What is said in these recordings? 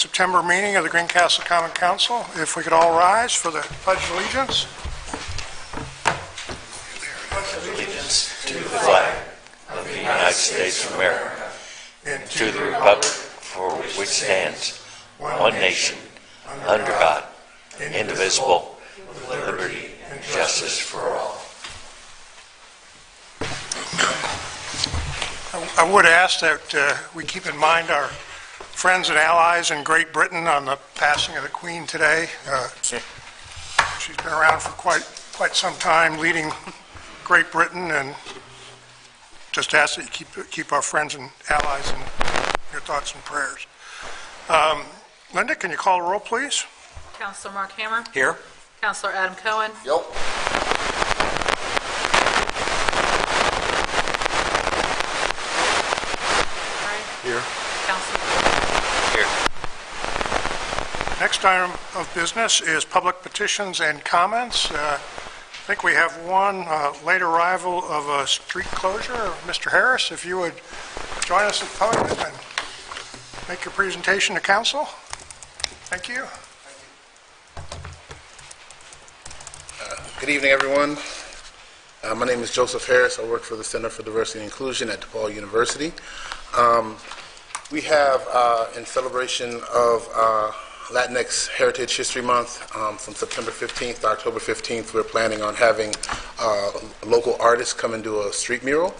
September meeting of the Greencastle Common Council. If we could all rise for the Pledge of Allegiance. Allegiance to the flag of the United States of America and to the republic for which stands one nation, under God, indivisible, with liberty and justice for all. I would ask that we keep in mind our friends and allies in Great Britain on the passing of the Queen today. She's been around for quite some time, leading Great Britain, and just ask that you keep our friends and allies in your thoughts and prayers. Linda, can you call the roll, please? Councilor Mark Hammer. Here. Councilor Adam Cohen. Yep. Here. Councilor. Here. Next item of business is public petitions and comments. I think we have one late arrival of a street closure. Mr. Harris, if you would join us at the podium and make your presentation to council. Thank you. Good evening, everyone. My name is Joseph Harris. I work for the Center for Diversity and Inclusion at DePaul University. We have, in celebration of Latinx Heritage History Month, from September 15th to October 15th, we're planning on having local artists come and do a street mural.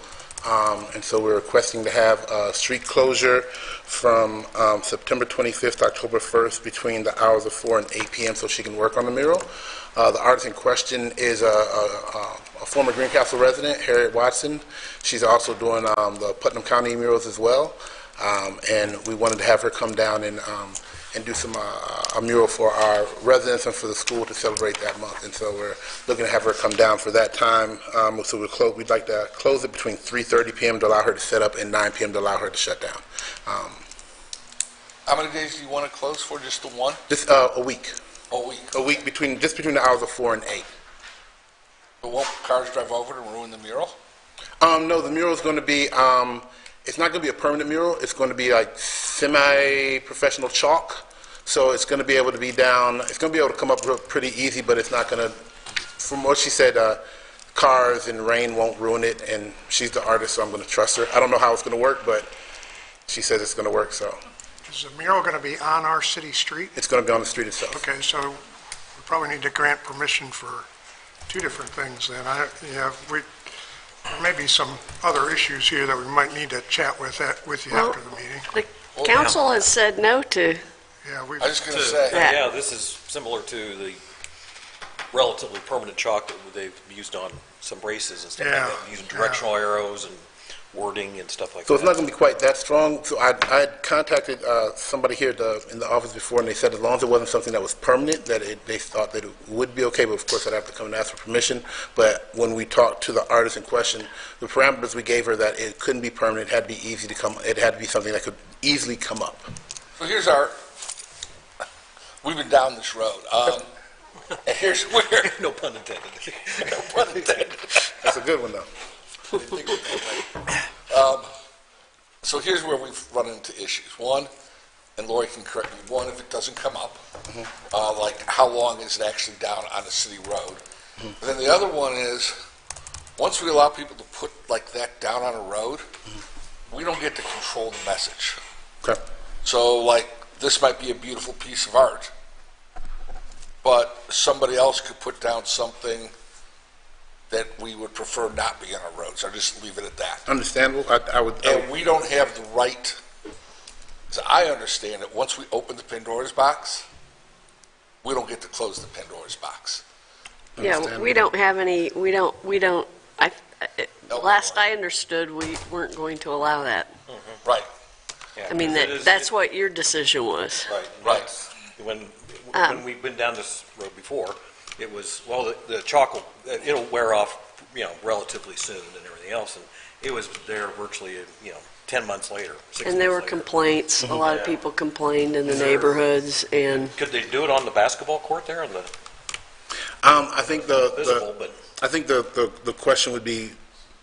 And so we're requesting to have a street closure from September 25th to October 1st between the hours of 4 and 8 p.m. so she can work on the mural. The artist in question is a former Greencastle resident, Harriet Watson. She's also doing the Putnam County murals as well. And we wanted to have her come down and do some a mural for our residents and for the school to celebrate that month. And so we're looking to have her come down for that time. So we'd like to close it between 3:30 p.m. to allow her to set up and 9 p.m. to allow her to shut down. How many days do you want to close for? Just the one? Just a week. A week. A week between the hours of 4 and 8. But won't cars drive over to ruin the mural? No, the mural is going to be, it's not going to be a permanent mural. It's going to be like semi-professional chalk. So it's going to be able to be down, it's going to be able to come up pretty easy, but it's not going to, from what she said, cars and rain won't ruin it, and she's the artist, so I'm going to trust her. I don't know how it's going to work, but she says it's going to work, so. Is the mural going to be on our city street? It's going to be on the street itself. Okay, so we probably need to grant permission for two different things then. There may be some other issues here that we might need to chat with you after the meeting. The council has said no to Yeah, I was just going to say, that. Yeah, this is similar to the relatively permanent chalk that they've used on some races and stuff like that, using directional arrows and wording and stuff like that. So it's not going to be quite that strong. So I had contacted somebody here in the office before, and they said as long as it wasn't something that was permanent, that they thought that it would be okay. But of course, I'd have to come and ask for permission. But when we talked to the artist in question, the parameters we gave her that it couldn't be permanent, it had to be easy to come. It had to be something that could easily come up. so here's we've been down this road. And here's where, No pun intended. no pun intended. That's a good one, though. So here's where we've run into issues. One, and Lori can correct me, one, if it doesn't come up, like how long is it actually down on a city road? But then the other one is, once we allow people to put like that down on a road, we don't get to control the message. Okay. So like, this might be a beautiful piece of art, but somebody else could put down something that we would prefer not be on our roads. I'll just leave it at that. Understandable. I would. And we don't have the right, as I understand it, once we open the Pandora's box, we don't get to close the Pandora's box. Yeah, we don't have any, last I understood, we weren't going to allow that. Right, Yeah, I mean, that's what your decision was. Right. right. When we've been down this road before, it was, well, the chalk it'll wear off, relatively soon and everything else, and it was there virtually, 10 months later, 6 months And there were later. complaints, a lot of Yeah. people complained in the neighborhoods, and Could they do it on the basketball court there, on the I think visible, but I think the question would be,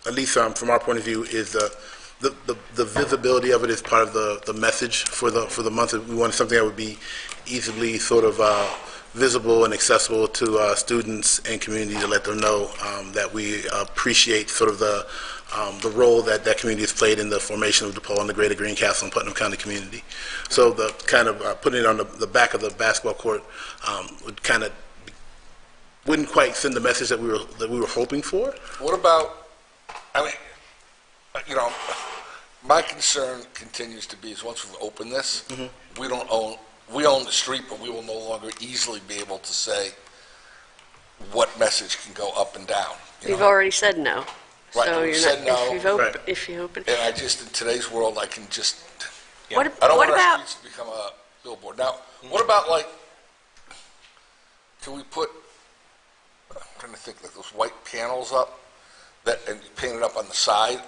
at least from our point of view, is the visibility of it is part of the message for the month. We wanted something that would be easily sort of visible and accessible to students and community to let them know that we appreciate sort of the role that community has played in the formation of DePaul and the greater Greencastle and Putnam County community. So the kind of putting it on the back of the basketball court wouldn't quite send the message that we were hoping for. What about, I mean, my concern continues to be is once we've opened this, we own the street, but we will no longer easily be able to say what message can go up and down. You've already said no. Right, So we've you're said no. If you open, And I just, in today's world, I can just, what I don't what want our about, streets to become a billboard. Now, what about like, can we put, I'm trying to think, like those white panels up that, and paint it up on the side,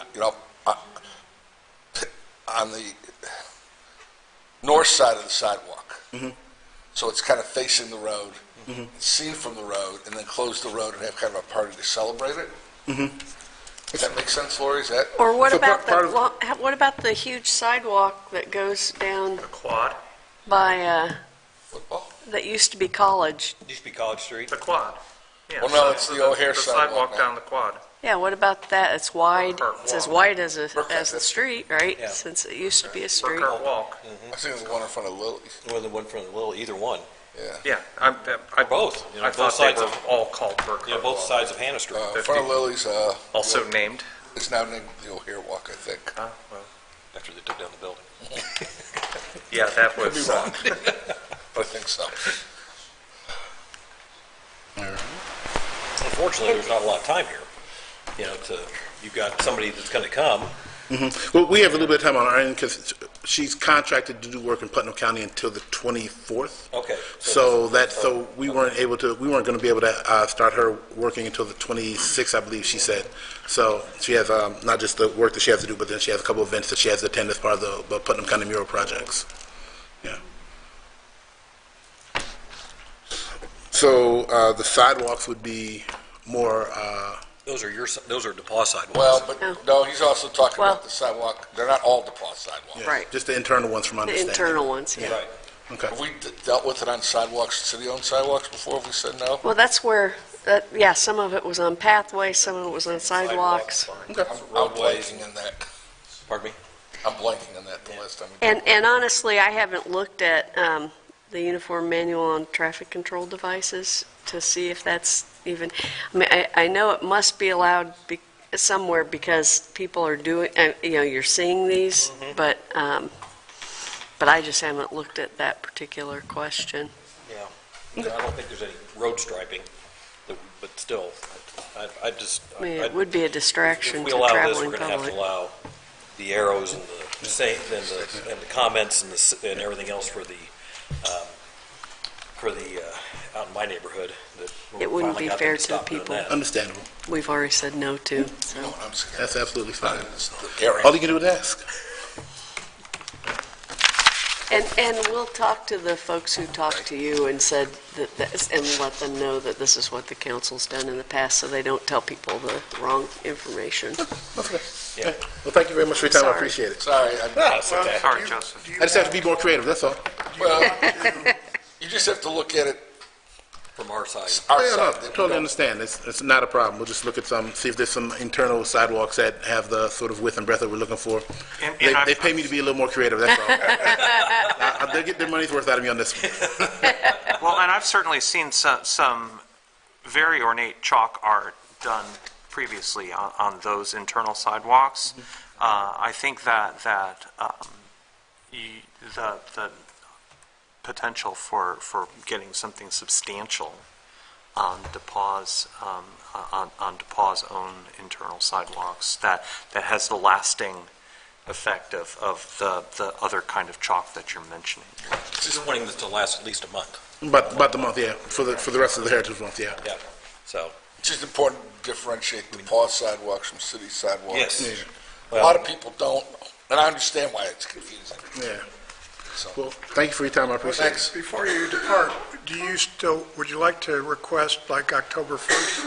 on the north side of the sidewalk. So it's kind of facing the road, seen from the road, and then close the road and have kind of a party to celebrate it. Does that make sense, Lori? Is that? or what So about part of- what about the huge sidewalk that goes down The quad? by, Football? that used to be College? Used to be College Street. The quad. Yeah, Well, no, it's the O'Hare The sidewalk sidewalk now. down the quad. Yeah, what about that? It's wide, Burkhart it's as Walk. wide as the Burkhart. street, right? Yeah. Since it used to be a street. Burkhart Walk. I think it's the one in front of Lily's. Or the one from the little, either one. Yeah. Yeah, Or both. You know, I both thought they sides were of, all called Burkhart you know, both Walk. sides of Hannah Street. In front of Lily's, Also named. it's now named the O'Hare Walk, I think. Well, After they took down the building. yeah, that Could be was, wrong, but I think so. Unfortunately, there's not a lot of time here. You know, you've got somebody that's going to come. Well, we have a little bit of time on our end because she's contracted to do work in Putnam County until the 24th. Okay. So we weren't going to be able to start her working until the 26th, I believe she said. So she has not just the work that she has to do, but then she has a couple of events that she has to attend as part of the Putnam County mural projects. Yeah. So the sidewalks would be more. Those are DePaul sidewalks. Well, but no, he's also talking Well- about the sidewalk. They're not all DePaul sidewalks. Yeah, Right. Just the internal ones from The understanding. internal ones, yeah. Right. Okay. Have we dealt with it on sidewalks, city-owned sidewalks before? Have we said no? Well, that's where, yeah, some of it was on pathways, some of it was on sidewalks. I'm Roadways. blanking on that. Pardon me? I'm blanking on that the last time. we did And honestly, I haven't looked at the Uniform Manual on Traffic Control Devices to see if that's even, I mean, I know it must be allowed somewhere because people are doing, you're seeing these, but I just haven't looked at that particular question. Yeah. I don't think there's any road striping, but still, I just. I mean, it would be a distraction If we to allow this, traveling we're going to have to public. allow the arrows and the comments and everything else for the out in my neighborhood. That we're It wouldn't finally be got them fair to to stop doing people. that. Understandable. We've already said no to, You so. know what I'm scared That's absolutely fine. of? It's the area. All you can do is ask. And we'll talk to the folks who talked to you and said and let them know that this is what the council's done in the past, so they don't tell people the wrong information. Yeah. Well, thank you very much for your time. I Sorry. appreciate it. Sorry, Sorry, Joseph. I just have to be more creative, that's all. well, you just have to look at it From our side. our Yeah, no, side. that we totally don't- understand. It's not a problem. We'll just look at see if there's some internal sidewalks that have the sort of width and breadth that we're looking for. And They I've- pay me to be a little more creative, that's all. They'll get their money's worth out of me on this one. Well, and I've certainly seen some very ornate chalk art done previously on those internal sidewalks. I think that the potential for getting something substantial on DePauw's on DePauw's own internal sidewalks that has the lasting effect of the other kind of chalk that you're mentioning. Just wanting this to last at least a month. About the month, yeah, for the rest of the Heritage Month, yeah. Yeah. So, It's just important to differentiate the DePaul sidewalks from city sidewalks. yes. A lot of people don't, and I understand why it's confusing. Yeah. So, Well, thank you for your time, I appreciate it. thanks. Before you depart, would you like to request like October 1st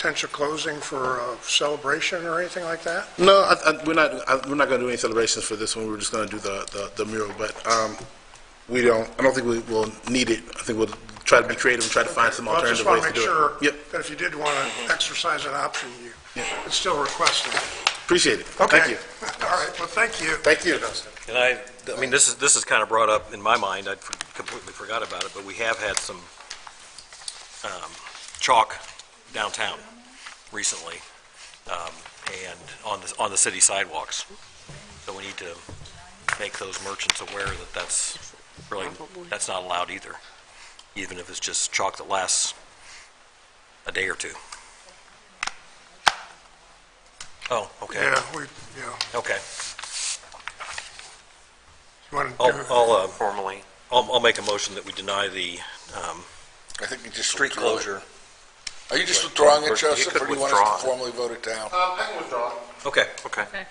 potential closing for a celebration or anything like that? No, we're not going to do any celebrations for this one. We're just going to do the mural, but I don't think we will need it. I think we'll try to be creative and try to find some Well, I alternative just want ways to to make do sure it. Yep, that if you did want to exercise an option, you could still request it. appreciate it. Okay. Thank you. All right, well, thank you. Thank you. And I mean, this is kind of brought up in my mind, I completely forgot about it, but we have had some chalk downtown recently, and on the city sidewalks. So we need to make those merchants aware that that's not allowed either, even if it's just chalk that lasts a day or two. Oh, okay. Yeah. Okay. You want to do it? Formally. I'll make a motion that we deny the I think you just street withdraw it. closure. Are you just withdrawing You it, Joseph, could or do you want withdraw us it. to formally vote it down? I can withdraw. Okay. Okay. Okay.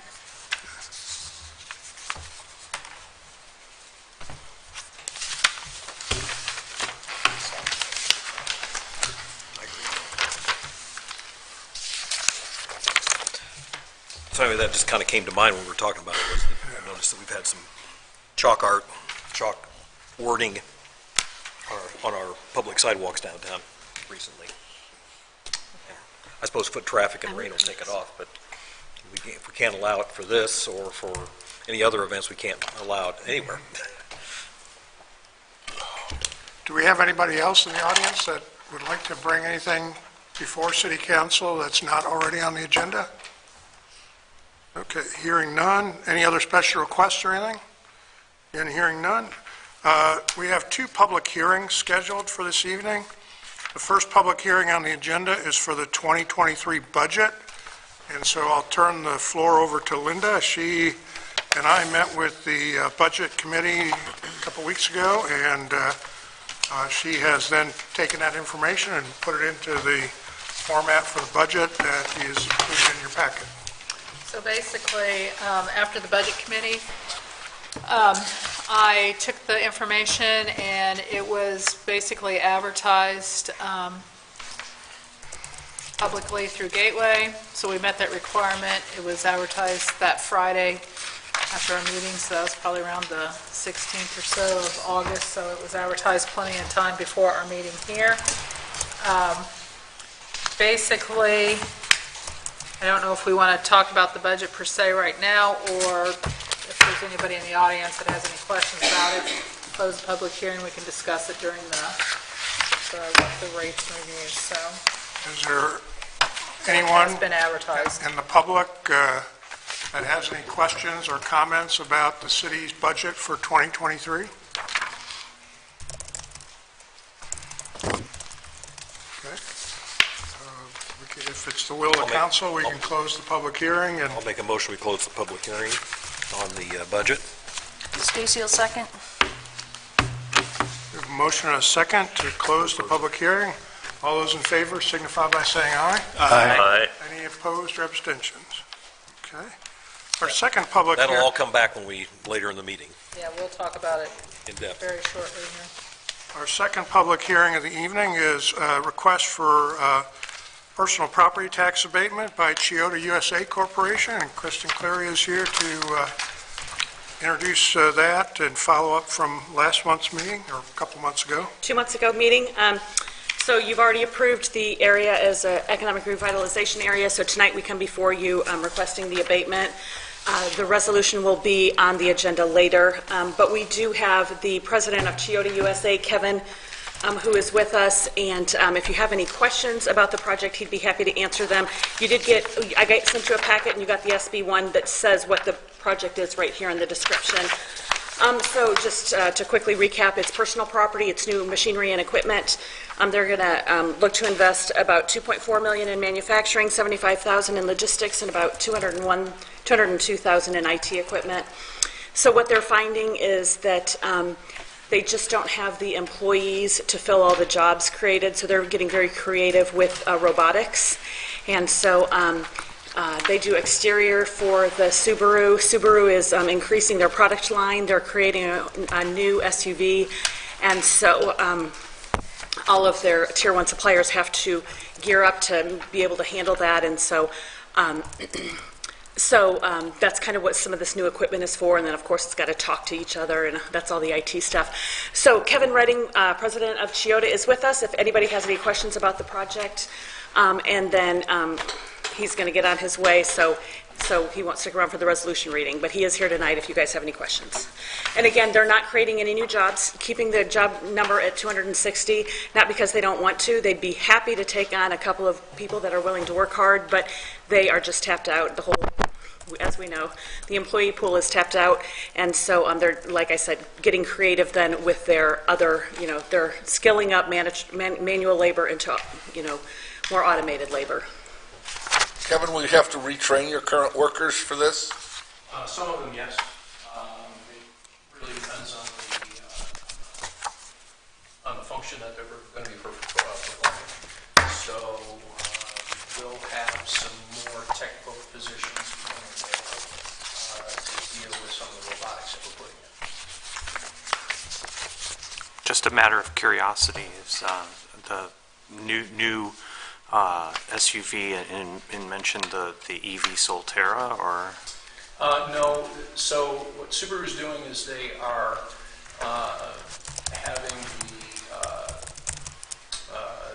So anyway, that just kind of came to mind when we were talking about it, was that I noticed that we've had some chalk wording on our public sidewalks downtown recently. I suppose foot traffic and rain will take it off, but if we can't allow it for this or for any other events, we can't allow it anywhere. Do we have anybody else in the audience that would like to bring anything before city council that's not already on the agenda? Okay, hearing none. Any other special requests or anything? Again, hearing none. We have two public hearings scheduled for this evening. The first public hearing on the agenda is for the 2023 budget, and so I'll turn the floor over to Linda. She and I met with the Budget Committee a couple weeks ago, and she has then taken that information and put it into the format for the budget that is included in your packet. So basically, after the Budget Committee, I took the information and it was basically advertised publicly through Gateway. So we met that requirement. It was advertised that Friday after our meeting, so that was probably around the 16th or so of August. So it was advertised plenty of time before our meeting here. Basically, I don't know if we want to talk about the budget per se right now, or if there's anybody in the audience that has any questions about it. Close the public hearing, we can discuss it during the rates review, so. Is there anyone It's been advertised. in the public that has any questions or comments about the city's budget for 2023? Okay. If it's the will of the council, we can close the public hearing, and I'll make a motion, we close the public hearing on the budget. Stacy will second. we have a motion and a second to close the public hearing. All those in favor signify by saying aye. Aye. Any opposed or abstentions? Okay. Our second public That'll all hearing, come back later in the meeting, Yeah, we'll talk about it in depth. very shortly here. our second public hearing of the evening is a request for personal property tax abatement by Chiota USA Corporation, and Kristen Cleary is here to introduce that and follow up from last month's meeting, or a couple months ago. 2 months ago meeting. So you've already approved the area as an economic revitalization area, so tonight we come before you requesting the abatement. The resolution will be on the agenda later, but we do have the president of Chiota USA, Kevin, who is with us, and if you have any questions about the project, he'd be happy to answer them. I sent you a packet, and you got the SB1 that says what the project is right here in the description. So just to quickly recap, it's personal property, it's new machinery and equipment. They're going to look to invest about $2.4 million in manufacturing, $75,000 in logistics, and about $202,000 in IT equipment. So what they're finding is that they just don't have the employees to fill all the jobs created, so they're getting very creative with robotics. And so they do exterior for the Subaru. Subaru is increasing their product line. They're creating a new SUV. And so all of their Tier 1 suppliers have to gear up to be able to handle that, and so that's kind of what some of this new equipment is for, and then, of course, it's got to talk to each other, and that's all the IT stuff. So Kevin Redding, president of Chiota, is with us if anybody has any questions about the project, and then he's going to get on his way, so he won't stick around for the resolution reading, but he is here tonight if you guys have any questions. And again, they're not creating any new jobs, keeping the job number at 260, not because they don't want to. They'd be happy to take on a couple of people that are willing to work hard, but they are just tapped out. The whole, as we know, the employee pool is tapped out, and so they're, like I said, getting creative then with their other, they're skilling up manual labor into, more automated labor. Kevin, will you have to retrain your current workers for this? Some of them, yes. It really depends on the function that they're going to be performing. So we'll have some more technical positions becoming available to deal with some of the robotics that we're putting in. Just a matter of curiosity, is the new SUV and mentioned the EV Solterra, or? No. So what Subaru's doing is they are having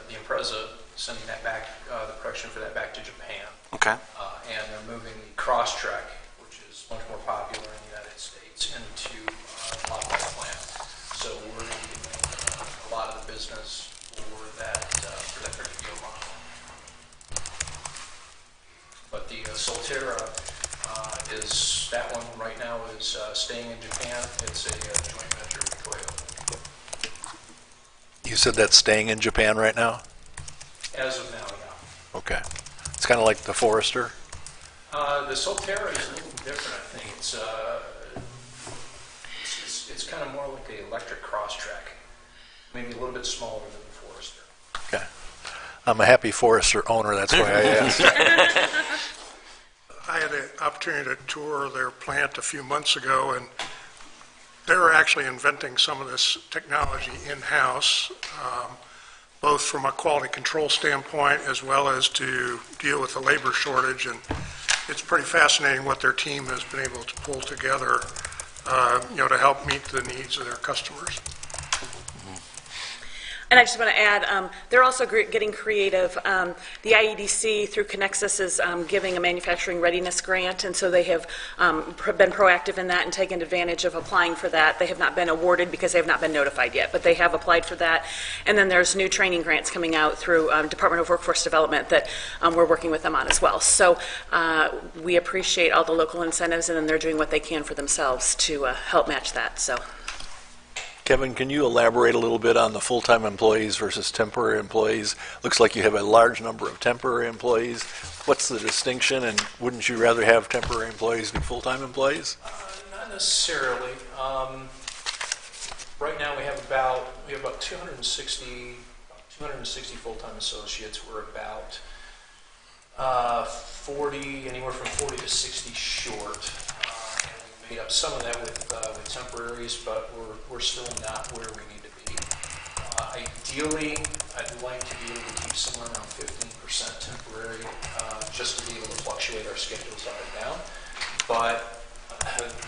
the Impreza, sending that back, the production for that back to Japan. Okay. And they're moving the Crosstrek, which is much more popular in the United States, into Lafayette plant. So we're going to be doing a lot of the business for that particular model. But the Solterra is, that one right now is staying in Japan. It's a joint venture with Toyota. You said that's staying in Japan right now? As of now, yeah. Okay. It's kind of like the Forester? The Solterra is a little different, I think. It's kind of more like the electric Crosstrek, maybe a little bit smaller than the Forester. Okay. I'm a happy Forester owner, that's why I asked. I had the opportunity to tour their plant a few months ago, and they're actually inventing some of this technology in-house, both from a quality control standpoint as well as to deal with the labor shortage. And it's pretty fascinating what their team has been able to pull together, to help meet the needs of their customers. And I just want to add, they're also getting creative. The IEDC through Connexus is giving a manufacturing readiness grant, and so they have been proactive in that and taken advantage of applying for that. They have not been awarded because they have not been notified yet, but they have applied for that. And then there's new training grants coming out through Department of Workforce Development that we're working with them on as well. So we appreciate all the local incentives, and then they're doing what they can for themselves to help match that. So. Kevin, can you elaborate a little bit on the full-time employees versus temporary employees? Looks like you have a large number of temporary employees. What's the distinction, and wouldn't you rather have temporary employees be full-time employees? Not necessarily. Right now we have about 260 full-time associates. We're about 40, anywhere from 40 to 60 short. Made up some of that with temporaries, but we're still not where we need to be. Ideally, I'd like to be able to keep somewhere around 15% temporary, just to be able to fluctuate our schedules up and down. But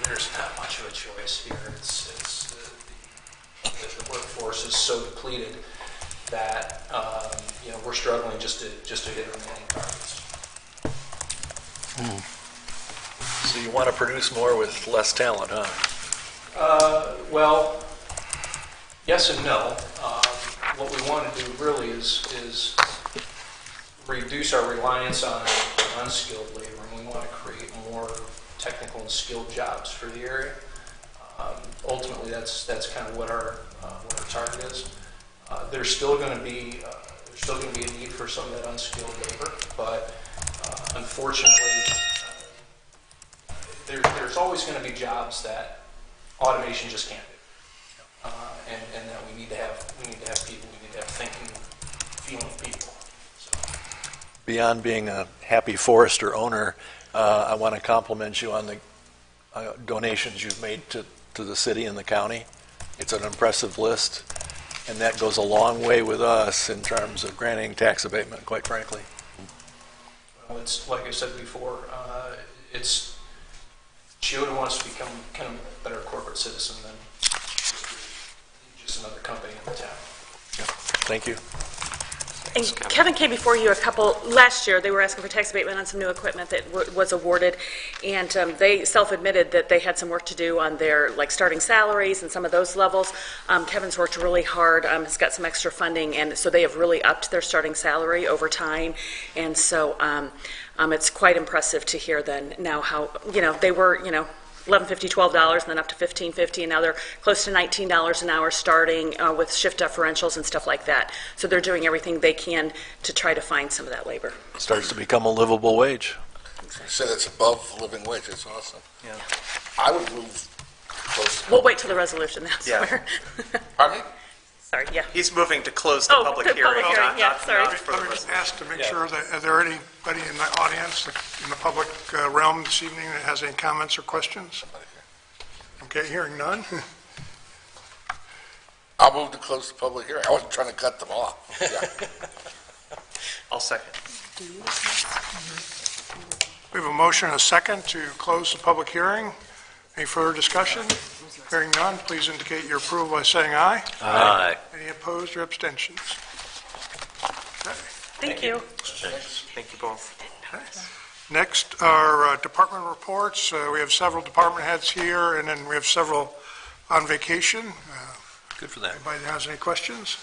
there's not much of a choice here. The workforce is so depleted that we're struggling just to hit our manning targets. So you want to produce more with less talent, huh? Well, yes and no. What we want to do really is reduce our reliance on unskilled labor, and we want to create more technical and skilled jobs for the area. Ultimately, that's kind of what our target is. There's still going to be a need for some of that unskilled labor, but unfortunately, there's always going to be jobs that automation just can't do, and that we need to have people. We need to have thinking, feeling people. So. Beyond being a happy Forester owner, I want to compliment you on the donations you've made to the city and the county. It's an impressive list. And that goes a long way with us in terms of granting tax abatement, quite frankly. Well, it's, like I said before, she would want us to become kind of a better corporate citizen than just another company in the town. Thank you. And Kevin came before you last year, they were asking for tax abatement on some new equipment that was awarded, and they self-admitted that they had some work to do on their, like, starting salaries and some of those levels. Kevin's worked really hard, has got some extra funding, and so they have really upped their starting salary over time, and so it's quite impressive to hear then now how, they were, $11.50, $12, and then up to $15.50, and now they're close to $19 an hour starting with shift differentials and stuff like that. So they're doing everything they can to try to find some of that labor. It starts to become a livable wage. Say that's above living wage, that's awesome. Yeah. I would move close to... We'll wait till the resolution, that's Yeah. where. Pardon me? Sorry, yeah. He's moving to close the Oh, public the hearing. public hearing, yeah, sorry. not for the Let me resolution. ask to make sure that, are there anybody in the audience, in the public realm this evening that has any comments or questions? Okay, hearing none. I'll move to close the public hearing. I wasn't trying to cut them off. Yeah. I'll second. We have a motion and a second to close the public hearing. Any further discussion? Hearing none, please indicate your approval by saying aye. Aye. Any opposed or abstentions? Okay. Thank you. Thank you both. Next are department reports. We have several department heads here, and then we have several on vacation. Good for them. Anybody that has any questions?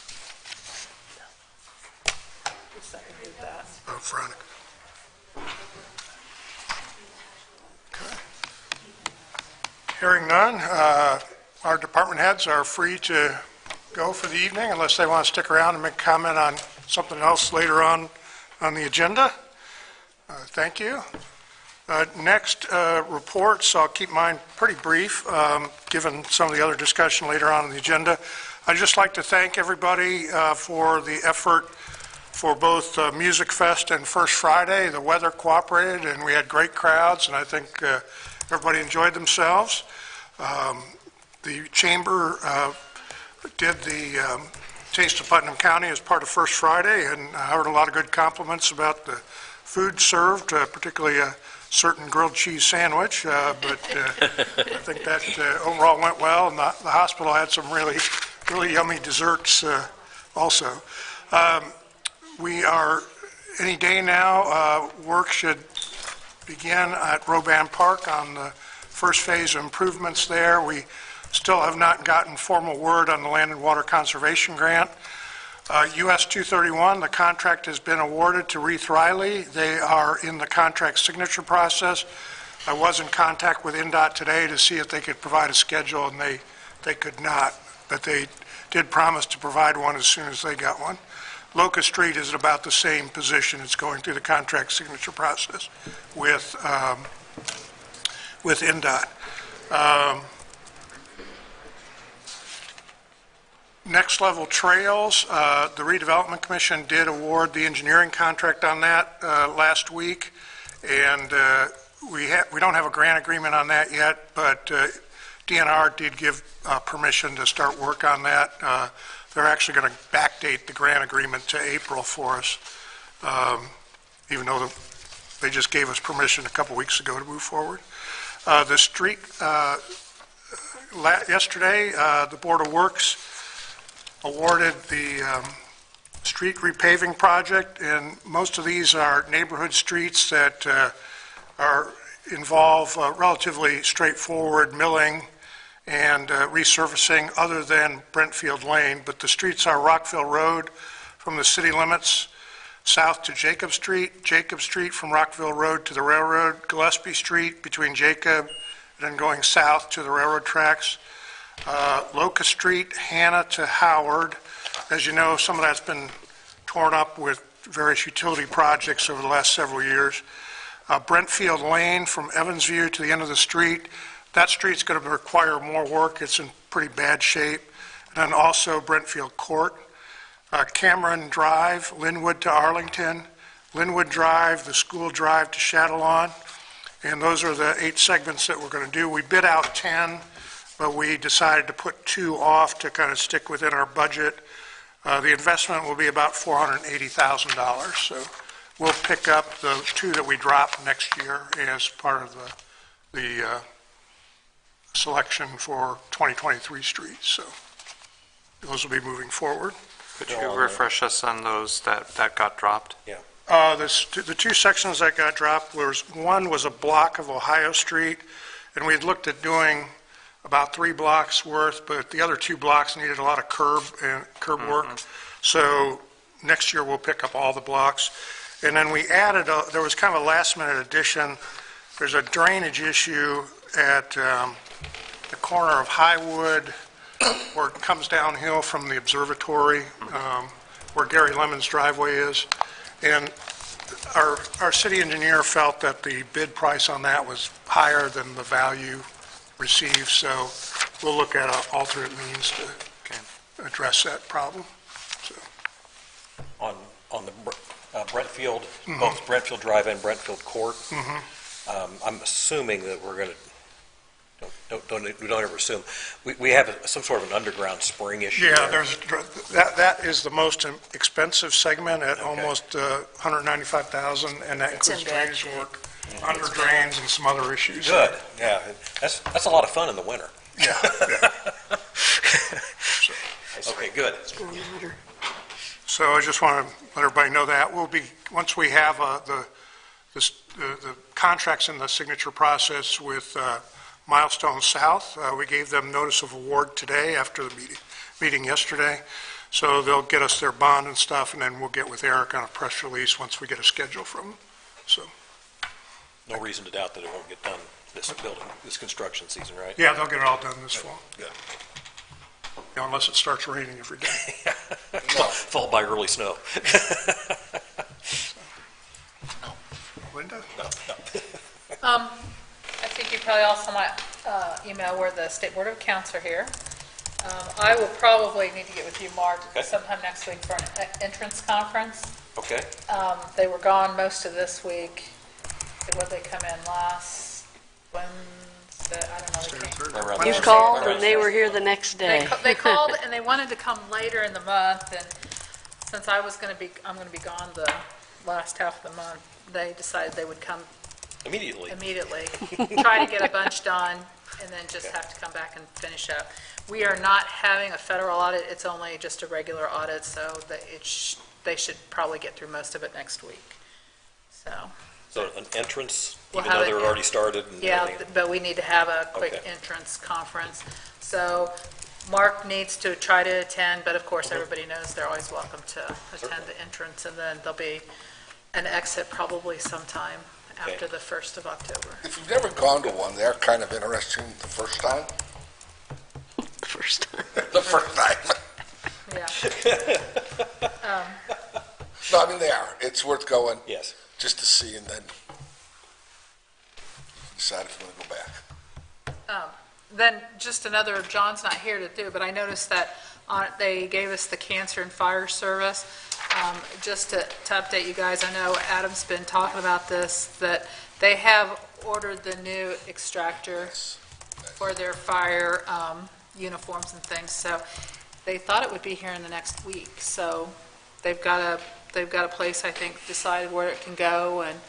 Oh, Veronica. Okay. Hearing none, our department heads are free to go for the evening unless they want to stick around and make a comment on something else later on the agenda. Thank you. Next, reports. I'll keep mine pretty brief, given some of the other discussion later on in the agenda. I'd just like to thank everybody for the effort for both Music Fest and First Friday. The weather cooperated, and we had great crowds, and I think everybody enjoyed themselves. The Chamber did the Taste of Putnam County as part of First Friday, and I heard a lot of good compliments about the food served, particularly a certain grilled cheese sandwich, but I think that overall went well, and the hospital had some really yummy desserts also. We are, any day now, work should begin at Roban Park on the first phase of improvements there. We still have not gotten formal word on the Land and Water Conservation Grant. US 231, the contract has been awarded to Reith Riley. They are in the contract signature process. I was in contact with NDOT today to see if they could provide a schedule, and they could not, but they did promise to provide one as soon as they got one. Locust Street is at about the same position. It's going through the contract signature process with NDOT. Next Level Trails, the Redevelopment Commission did award the engineering contract on that last week, and we don't have a grant agreement on that yet, but DNR did give permission to start work on that. They're actually going to backdate the grant agreement to April for us, even though they just gave us permission a couple weeks ago to move forward. The street, yesterday, the Board of Works awarded the street repaving project, and most of these are neighborhood streets that involve relatively straightforward milling and resurfacing other than Brentfield Lane, but the streets are Rockville Road from the city limits south to Jacob Street from Rockville Road to the railroad, Gillespie Street between Jacob and then going south to the railroad tracks, Locust Street, Hannah to Howard. As you know, some of that's been torn up with various utility projects over the last several years. Brentfield Lane from Evansview to the end of the street. That street's going to require more work. It's in pretty bad shape. And then also Brentfield Court. Cameron Drive, Linwood to Arlington. Linwood Drive, the school drive to Chatillon. And those are the 8 segments that we're going to do. We bid out 10. but we decided to put 2 off to kind of stick within our budget. The investment will be about $480,000, so we'll pick up the 2 that we dropped next year as part of the selection for 2023 streets, so those will be moving forward. Could you refresh us on those that got dropped? The 2 sections that got dropped, one was a block of Ohio Street, and we had looked at doing about 3 blocks worth, but the other 2 blocks needed a lot of curb work. So next year we'll pick up all the blocks. And then we added, there was kind of a last minute addition. There's a drainage issue at the corner of Highwood where it comes downhill from the observatory, where Gary Lemon's driveway is. And our city engineer felt that the bid price on that was higher than the value received, so we'll look at alternate means to address that problem. So. On the Brentfield, both Brentfield Drive and Brentfield Court, I'm assuming that we're going to, we don't ever assume, we have some sort of an underground spring issue. Yeah, that is the most expensive segment at almost $195,000, and that includes drainage work, under drains, and some other issues. Good, yeah, that's a lot of fun in the winter. Yeah. Okay, good. So I just want to let everybody know that we'll be, once we have the contracts in the signature process with Milestone South, we gave them notice of award today after the meeting yesterday. So they'll get us their bond and stuff, and then we'll get with Eric on a press release once we get a schedule from them. So. No reason to doubt that it won't get done this construction season, right? Yeah, they'll get it all done this fall. Good. You know, unless it starts raining every day. Followed by early snow. Linda? I think you probably also might email where the State Board of Accounts are here. I will probably need to get with you, Mark, sometime next week for an entrance conference. Okay. They were gone most of this week. Would they come in last Wednesday? I don't know. You called and they were here the next day. They called and they wanted to come later in the month, and since I'm going to be gone the last half of the month, they decided they would come Immediately. Try to get a bunch done, and then just have to come back and finish up. We are not having a federal audit, it's only just a regular audit, so they should probably get through most of it next week. So an entrance, We'll even though have they're it- already started? And Yeah, everything? but we need to have a quick Okay. entrance conference. So Mark needs to try to attend, but of course, everybody knows they're always welcome to attend the entrance, and then there'll be an exit probably sometime after the 1st of October. If you've never gone to one, they're kind of interesting the first time. The first time. The first time. Yeah. No, I mean, they are. It's worth going. Yes. Just to see, and then decide if you want to go back. Then just another, John's not here to do, but I noticed that they gave us the cancer and fire service. Just to update you guys, I know Adam's been talking about this, that they have ordered the new extractor for their fire uniforms and things. So they thought it would be here in the next week. So they've got a place, I think, decided where it can go, and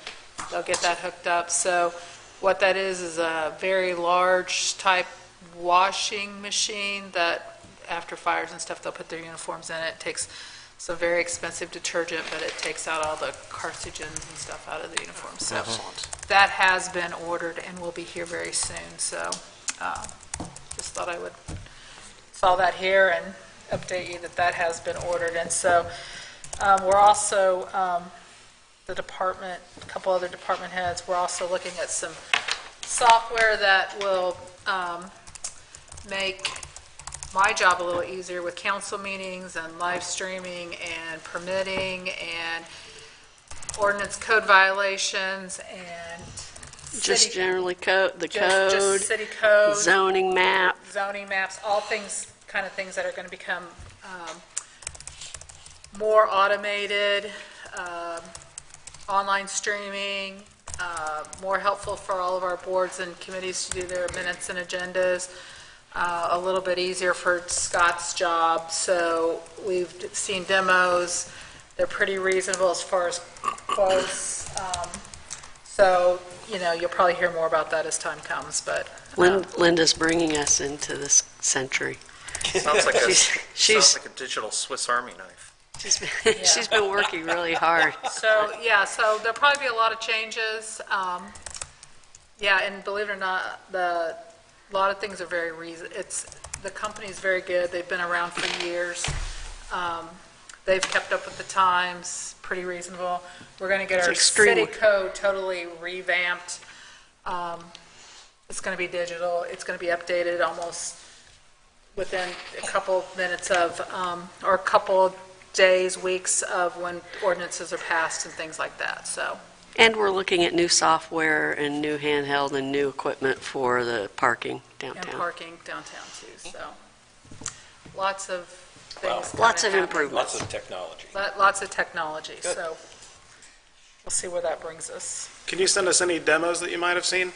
they'll get that hooked up. So what that is a very large type washing machine that after fires and stuff, they'll put their uniforms in it. It takes some very expensive detergent, but it takes out all the carcinogens and stuff out of the uniform. So that has been ordered and will be here very soon. So just thought I would, saw that here and update you that that has been ordered. And so we're also, the department, a couple other department heads, we're also looking at some software that will make my job a little easier with council meetings and live streaming and permitting and ordinance code violations and Just generally the just code, city code, zoning map. zoning maps, all things, kind of things that are going to become more automated, online streaming, more helpful for all of our boards and committees to do their minutes and agendas. a little bit easier for Scott's job. So we've seen demos. They're pretty reasonable as far as quotes. So, you'll probably hear more about that as time comes, but. Linda's bringing us into this century. Sounds like She's- sounds like a digital Swiss Army knife. She's been working really hard. So there'll probably be a lot of changes. And believe it or not, a lot of things are very the company's very good. They've been around for years. They've kept up with the times, pretty reasonable. We're going to get our extremely- city code totally revamped. It's going to be digital. It's going to be updated almost within a couple minutes of, or a couple days, weeks of when ordinances are passed and things like that, so. And we're looking at new software and new handheld and new equipment for the parking And downtown. parking downtown too, so. Lots of Wow. things. Lots kinda of happen. improvements. Lots of technology. Lots of technology, Good. so we'll see where that brings us. Can you send us any demos that you might have seen?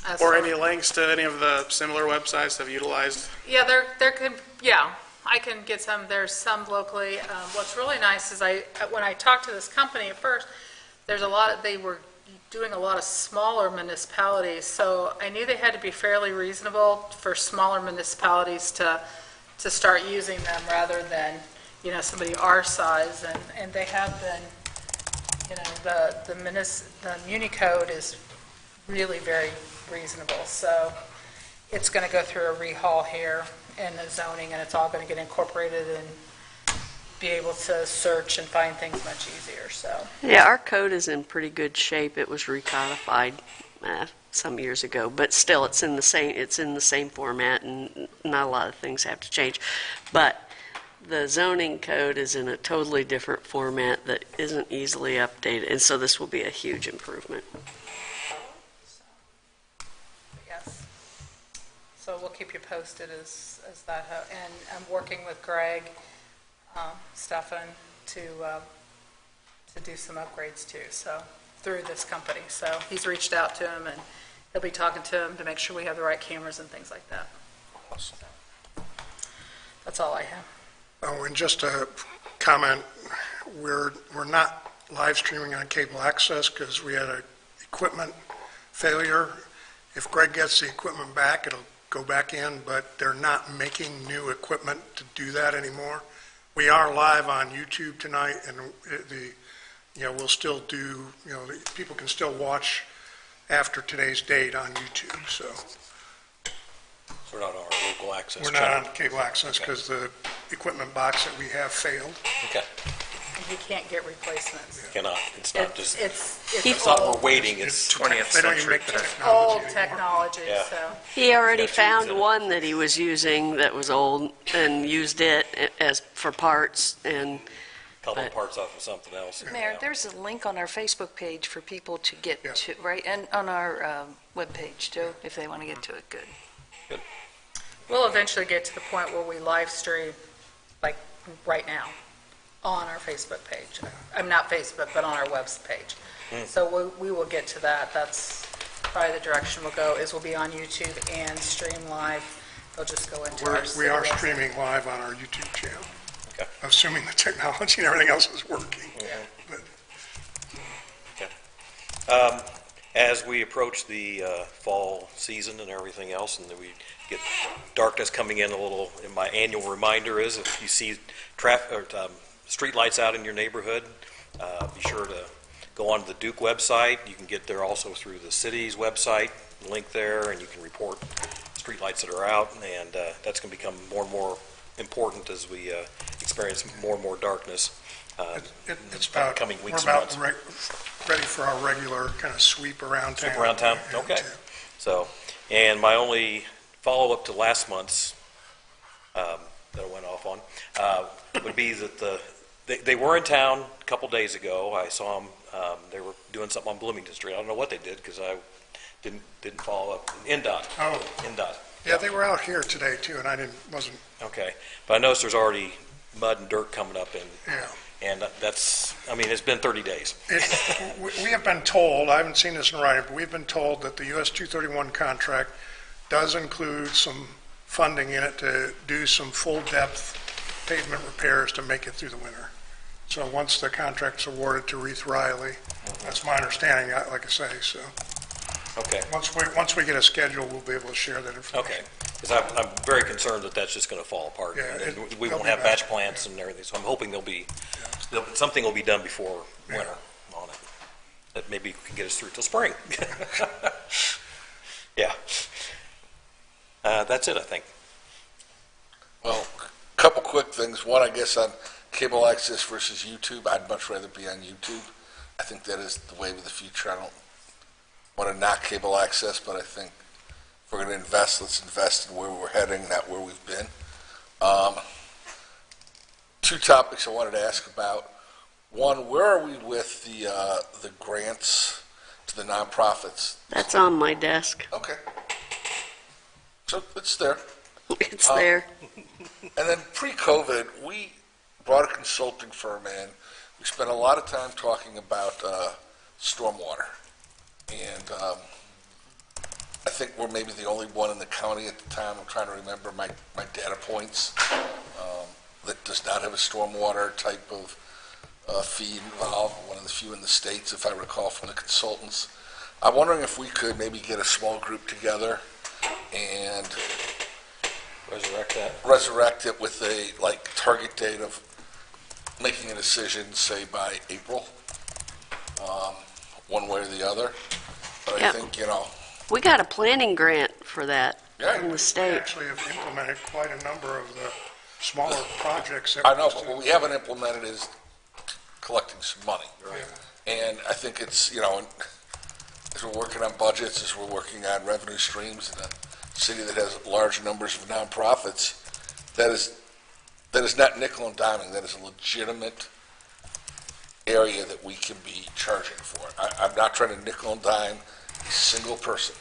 As Or far- any links to any of the similar websites that have utilized? Yeah, I can get some, there's some locally. What's really nice is when I talked to this company at first, they were doing a lot of smaller municipalities, so I knew they had to be fairly reasonable for smaller municipalities to start using them rather than, somebody our size, and they have been, the Muni code is really very reasonable, so it's going to go through a rehaul here in the zoning, and it's all going to get incorporated and be able to search and find things much easier, so. Yeah, our code is in pretty good shape. It was recodified some years ago, but still, it's in the same format, and not a lot of things have to change. But the zoning code is in a totally different format that isn't easily updated, and so this will be a huge improvement. Yes. So we'll keep you posted as that, and I'm working with Greg Stefan to do some upgrades too, so, through this company. So he's reached out to him, and he'll be talking to him to make sure we have the right cameras and things like that. So, that's all I have. Oh, and just a comment, we're not live streaming on cable access because we had an equipment failure. If Greg gets the equipment back, it'll go back in, but they're not making new equipment to do that anymore. We are live on YouTube tonight, and we'll still do, people can still watch after today's date on YouTube, so. We're not on our local access We're channel. not on cable access because the equipment box that we have failed. Okay, And you can't get replacements. cannot, it's not just, It's it's not we're old, waiting, it's 20th They don't even century. make the old technology anymore. technology, Yeah. so. He already Yeah, tubes found in it. one that he was using that was old and used it as for parts, and a couple of parts off of something else. Mayor, Yeah. there's a link on our Facebook page for people to get Yeah. to, right? And on our webpage too, if they want to get to it, good. We'll eventually get to the point where we live stream, like right now, on our Facebook page. I'm not Facebook, but on our web's page. So we will get to that. That's probably the direction we'll go, is we'll be on YouTube and stream live. They'll just go into our. We are city website. streaming live on our YouTube channel. Okay. Assuming the technology and everything else is working. But As we approach the fall season and everything else, and then we get darkness coming in a little, and my annual reminder is, if you see street lights out in your neighborhood, be sure to go onto the Duke website. You can get there also through the city's website, link there, and you can report street lights that are out, and that's going to become more and more important as we experience more and more darkness. it's about, coming we're weeks and about months. ready for our regular kind of sweep around town. Sweep around town? Okay. So, and my only follow-up to last month's, that I went off on, would be that they were in town a couple days ago. I saw them, they were doing something on Bloomington Street. I don't know what they did, because I didn't follow up. NDOT. Oh. NDOT. Yeah, they were out here today too, and wasn't, Okay. But I noticed there's already mud and dirt coming up, yeah. and that's, it's been 30 days. We have been told, I haven't seen this in writing, but we've been told that the US 231 contract does include some funding in it to do some full-depth pavement repairs to make it through the winter. So once the contract's awarded to Reith Riley, that's my understanding, like I say, so. Okay, Once we get a schedule, we'll be able to share that information. okay. Because I'm very concerned that that's just going to fall apart. Yeah, And it- we they'll won't be have back. batch plants and everything, so I'm hoping something will be done before winter on it. That maybe can get us through till spring. Yeah. That's it, I think. Well, a couple quick things. One, I guess on cable access versus YouTube, I'd much rather be on YouTube. I think that is the wave of the future. I don't want to knock cable access, but I think if we're going to invest, let's invest in where we're heading, not where we've been. Two topics I wanted to ask about. One, where are we with the grants to the nonprofits? That's on my desk. Okay. So it's there. It's there. And then pre-COVID, we brought a consulting firm in. We spent a lot of time talking about stormwater. And I think we're maybe the only one in the county at the time, I'm trying to remember my data points, that does not have a stormwater type of fee involved, one of the few in the states, if I recall from the consultants. I'm wondering if we could maybe get a small group together and resurrect it with a target date of making a decision, say by April, one way or the other. But I Yep. think, We got a planning grant for that Yeah. from the We state. actually have implemented quite a number of the smaller projects that. I know, but what we haven't implemented is collecting some money. Right. And I think it's, as we're working on budgets, as we're working on revenue streams in a city that has large numbers of nonprofits, that is not nickel and diming. That is a legitimate area that we can be charging for. I'm not trying to nickel and dime a single person.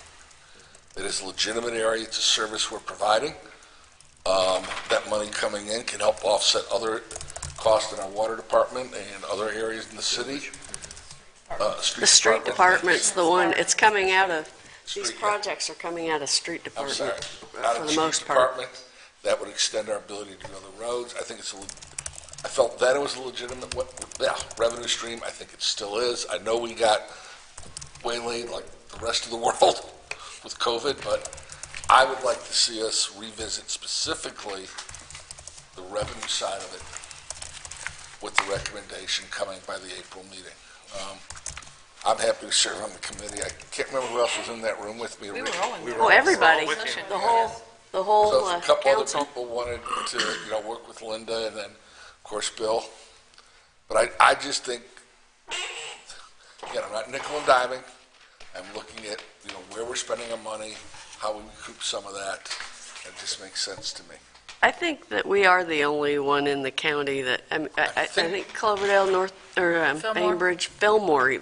It is a legitimate area. It's a service we're providing. That money coming in can help offset other costs in our water department and other areas in the city. The street department's the one, it's coming out of, these Street, yeah. projects are coming out of street I'm sorry, department out for of the the most street part. department, that would extend our ability to do other roads. I think I felt that it was a legitimate, revenue stream. I think it still is. I know we got waylaid like the rest of the world with COVID, but I would like to see us revisit specifically the revenue side of it with the recommendation coming by the April meeting. I'm happy to serve on the committee. I can't remember who else was in that room with me. We were all in Oh, everybody, with you. the whole So a couple other council. people wanted to, work with Linda and then, of course, Bill. But I just think, again, I'm not nickel and diming. I'm looking at, where we're spending our money, how we recoup some of that. It just makes sense to me. I think that we are the only one in the county that, I think Cloverdale North, or Fillmore? Bainbridge, Fillmore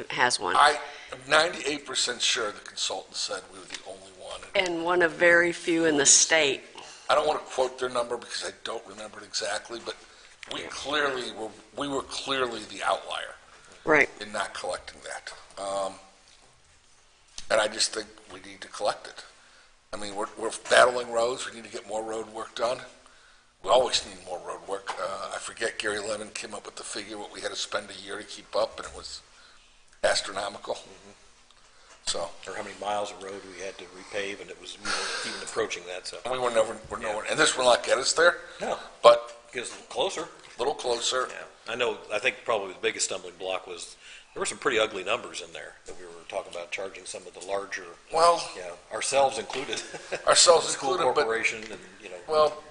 has one. I am 98% sure the consultant said we were the only one. And one of very few in the state. I don't want to quote their number because I don't remember it exactly, but we were clearly the outlier. Right. In not collecting that. And I just think we need to collect it. I mean, we're battling roads. We need to get more road work done. We always need more road work. I forget, Gary Lemon came up with the figure what we had to spend a year to keep up, and it was astronomical. So, Or how many miles of road we had to repave, and we weren't even approaching that, so. and we're nowhere, and this will not get us there, No, but get us a little closer. a little closer. Yeah, I think probably the biggest stumbling block was, there were some pretty ugly numbers in there that we were talking about charging some of the larger, Well, ourselves included. ourselves School included, but, corporation and,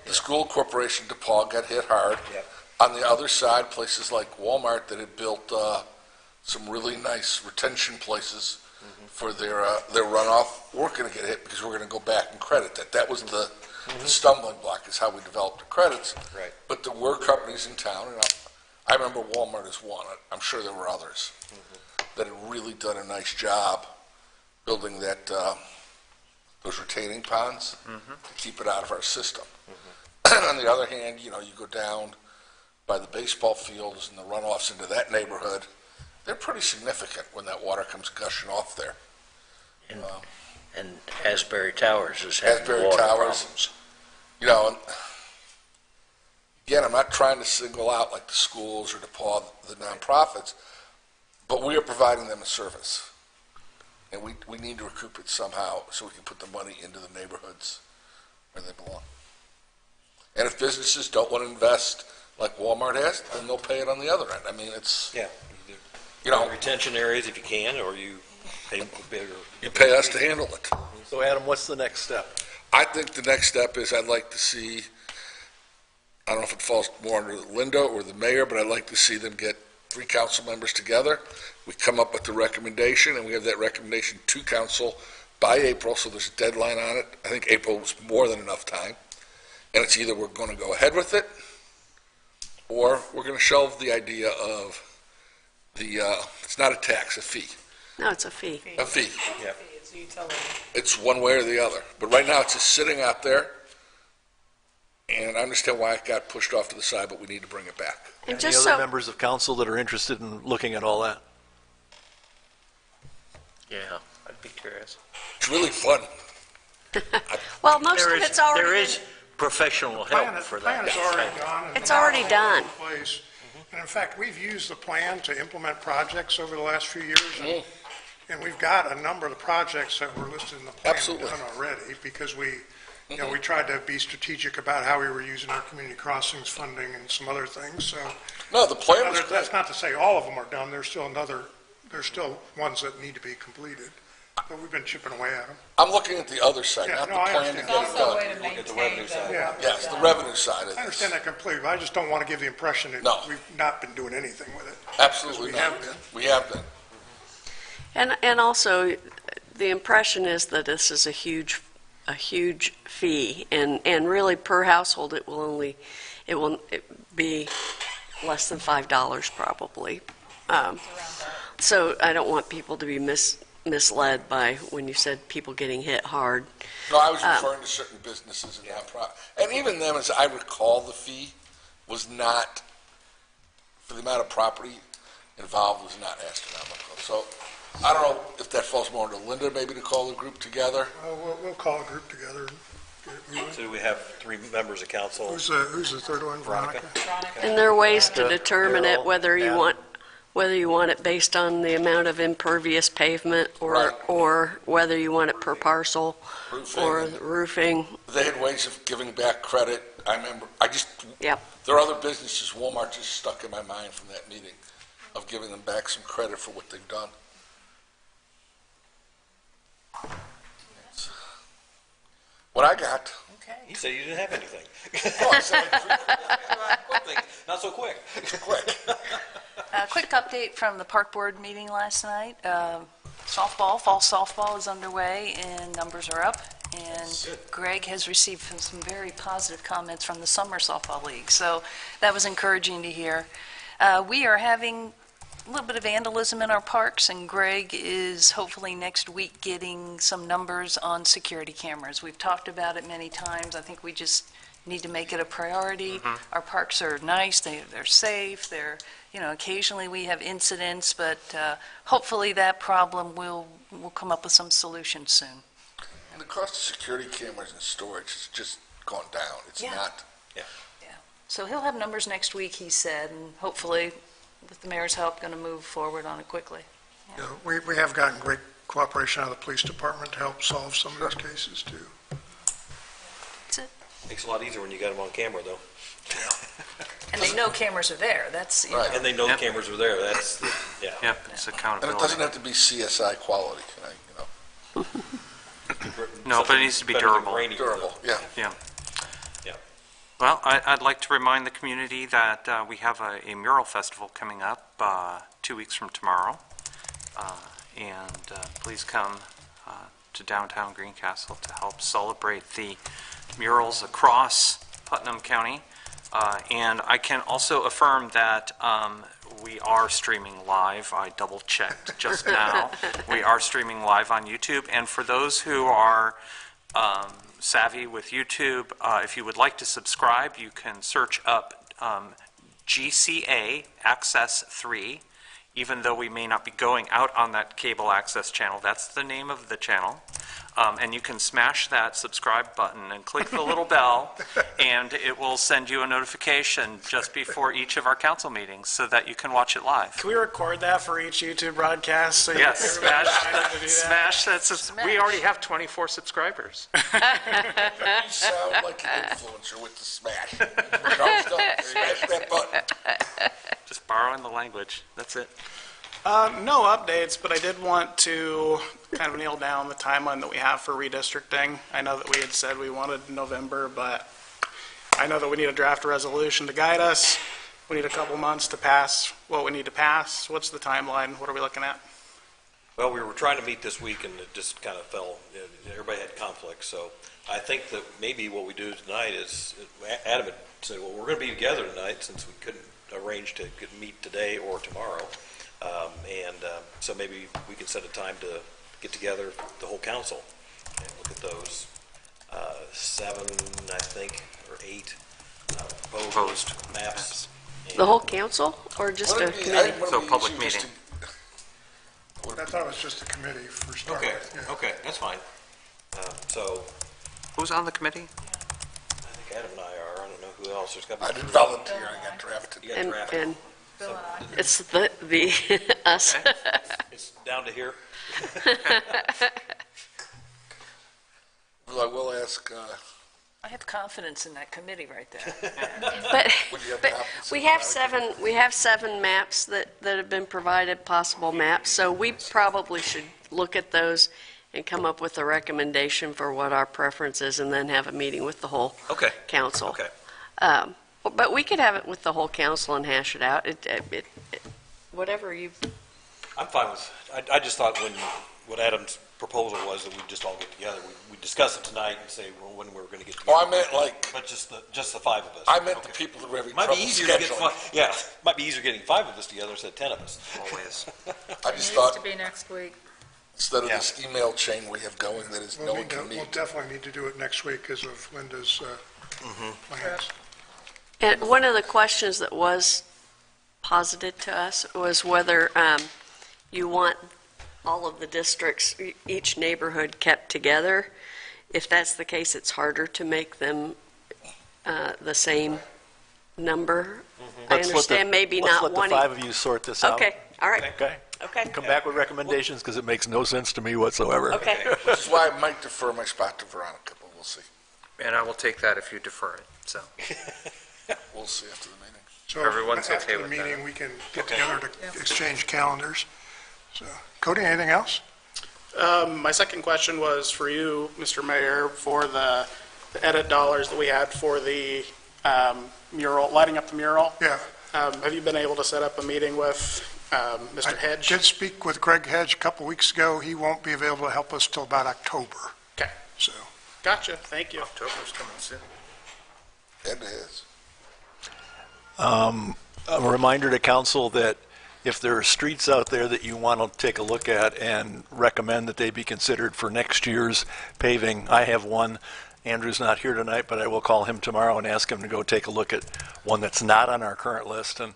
the school corporation, DePaul, got hit hard. Yep. On the other side, places like Walmart that had built some really nice retention places for their runoff, we're going to get hit because we're going to go back and credit that. That was the stumbling block, is how we developed the credits. Right. But there were companies in town, and I remember Walmart as one. I'm sure there were others that had really done a nice job building that those retaining ponds to keep it out of our system. On the other hand, you go down by the baseball fields and the runoffs into that neighborhood, they're pretty significant when that water comes gushing off there. And Asbury Towers is having Asbury water Towers. problems. You know, and again, I'm not trying to single out like the schools or the nonprofits, but we are providing them a service. And we need to recoup it somehow so we can put the money into the neighborhoods where they belong. And if businesses don't want to invest like Walmart has, then they'll pay it on the other end. I mean, it's, Yeah. you know, Retention areas if you can, or you pay bigger. you pay us to handle it. So Adam, what's the next step? I think the next step is I'd like to see, I don't know if it falls more under Linda or the mayor, but I'd like to see them get 3 council members together. We come up with the recommendation, and we have that recommendation to council by April, so there's a deadline on it. I think April was more than enough time. And it's either we're going to go ahead with it, or we're going to shelve the idea of it's not a tax, a fee. No, it's a fee. A fee. Yeah. It's a utility. It's one way or the other. But right now, it's just sitting out there, and I understand why it got pushed off to the side, but we need to bring it back. And Any just other so, members of council that are interested in looking at all that? Yeah, I'd be curious. It's really fun. well, most There of is, it's already there been- is professional help for that. The plan is already done. and It's the already model is done. in place. And in fact, we've used the plan to implement projects over the last few years. And we've got a number of the projects that were listed in the plan Absolutely. done already because we tried to be strategic about how we were using our community crossings funding and some other things. So No, the plan was that's great. not to say all of them are done. There's still ones that need to be completed. But we've been chipping away at them. I'm looking at the other side, Yeah, not no, the I plan to understand. get it Also a done. way to Look at the maintain revenue side. Yeah. Yes, the revenue side of I this. understand that completely, but I just don't want to give the impression that No. we've not been doing anything with it. Absolutely Because we not. have been. We have been. and also, the impression is that this is a huge fee, and really per household, it will be less than $5 probably. So I don't want people to be misled by when you said people getting hit hard. No, I was referring to certain businesses and nonprofit. And even them, as I recall, the fee was not, for the amount of property involved, was not astronomical. So I don't know if that falls more to Linda, maybe to call the group together. We'll call a group together and get it moving. So we have 3 members of council. Who's the third one? Veronica. And there are ways to determine it, Daryl, whether you Adam. want it based on the amount of impervious pavement, Right. or whether you want it per parcel, Roofing. or roofing. They had ways of giving back credit. I remember, Yep. there are other businesses, Walmart just stuck in my mind from that meeting, of giving them back some credit for what they've done. What I got. You said you didn't have anything. Oh, I said like 3 Quick thing, not so quick. quick. A quick update from the park board meeting last night. Fall softball is underway and numbers are up. And Greg has received some very positive comments from the summer softball league. So that was encouraging to hear. We are having a little bit of vandalism in our parks, and Greg is hopefully next week getting some numbers on security cameras. We've talked about it many times. I think we just need to make it a priority. Our parks are nice, they're safe, occasionally we have incidents, but hopefully that problem we'll come up with some solution soon. And the cost of security cameras and storage has just gone down. It's Yeah. not. So he'll have numbers next week, he said, and hopefully, with the mayor's help, going to move forward on it quickly. Yeah, we have gotten great cooperation out of the police department to help solve some of those cases, too. That's it. Makes it a lot easier when you got them on camera, though. And they know cameras are there, that's, you know. Right. And they know Yep. the cameras are there, that's, yeah. Yep, it's And accountability. it doesn't have to be CSI quality, No, but it needs to be Better than durable. grainy. durable, yeah. Yeah. Yeah. Well, I'd like to remind the community that we have a mural festival coming up 2 weeks from tomorrow. And please come to downtown Greencastle to help celebrate the murals across Putnam County. And I can also affirm that we are streaming live. I double-checked just now. We are streaming live on YouTube. And for those who are savvy with YouTube, if you would like to subscribe, you can search up GCA Access 3. Even though we may not be going out on that cable access channel, that's the name of the channel. and you can smash that subscribe button and click the little bell, and it will send you a notification just before each of our council meetings so that you can watch it live. Can we record that for each YouTube broadcast? So Yes, everybody knows to do that? smash that. We already have 24 subscribers. You sound like an influencer with the smash. Smash that button. Just borrowing the language. That's it. No updates, but I did want to kind of nail down the timeline that we have for redistricting. I know that we had said we wanted November, but I know that we need a draft resolution to guide us. We need a couple months to pass what we need to pass. What's the timeline? What are we looking at? Well, we were trying to meet this week, and it just kind of fell. Everybody had conflicts, so I think that maybe what we do tonight is, Adam had said, well, we're going to be together tonight since we couldn't arrange to meet today or tomorrow. So maybe we can set a time to get together, the whole council, and look at those 7, I think, or 8 proposed maps. The whole council, or just a committee? So public meeting. I thought it was just a committee for starters. Okay, okay, that's fine. So Who's on the committee? I think Adam and I are. I don't know who else. There's got to I be. didn't volunteer, I got drafted. You got And, drafted. and it's the us. It's down to here. Well, I will ask, I have confidence in that committee right there. But, would you have but copies we of have that? 7 maps that have been provided, possible maps, so we probably should look at those and come up with a recommendation for what our preference is, and then have a meeting with the whole Okay. council. Okay. But we could have it with the whole council and hash it out. Whatever you, I'm fine with, I just thought what Adam's proposal was that we just all get together. We discuss it tonight and say, well, when we're going to get together. Oh, I meant like, But just the 5 of us. I meant the Okay. people who were having Might trouble be easier to get scheduling. might be easier getting 5 of us together instead of 10 of us. Always. I It just needs thought, to be next week. instead of this email chain we have going that is no We'll one can we'll meet. definitely need to do it next week because of Linda's plans. and one of the questions that was posited to us was whether you want all of the districts, each neighborhood kept together. If that's the case, it's harder to make them the same number. I understand maybe not Let's let the wanting. 5 of you sort this out. Okay, all right, Okay? okay, Come back with recommendations, because it makes no sense to me whatsoever. okay. Which is why I might defer my spot to Veronica, but we'll see. And I will take that if you defer it, so. We'll see after the meeting. So Everyone's okay after the with that. meeting, we can get together to exchange calendars. So, Cody, anything else? My second question was for you, Mr. Mayor, for the edit dollars that we had for the mural, lighting up the mural. Yeah. Have you been able to set up a meeting with Mr. Hedge? I did speak with Greg Hedge a couple weeks ago. He won't be available to help us till about October. Okay, So, gotcha, thank you. October's coming soon. It is. A reminder to council that if there are streets out there that you want to take a look at and recommend that they be considered for next year's paving, I have one. Andrew's not here tonight, but I will call him tomorrow and ask him to go take a look at one that's not on our current list, and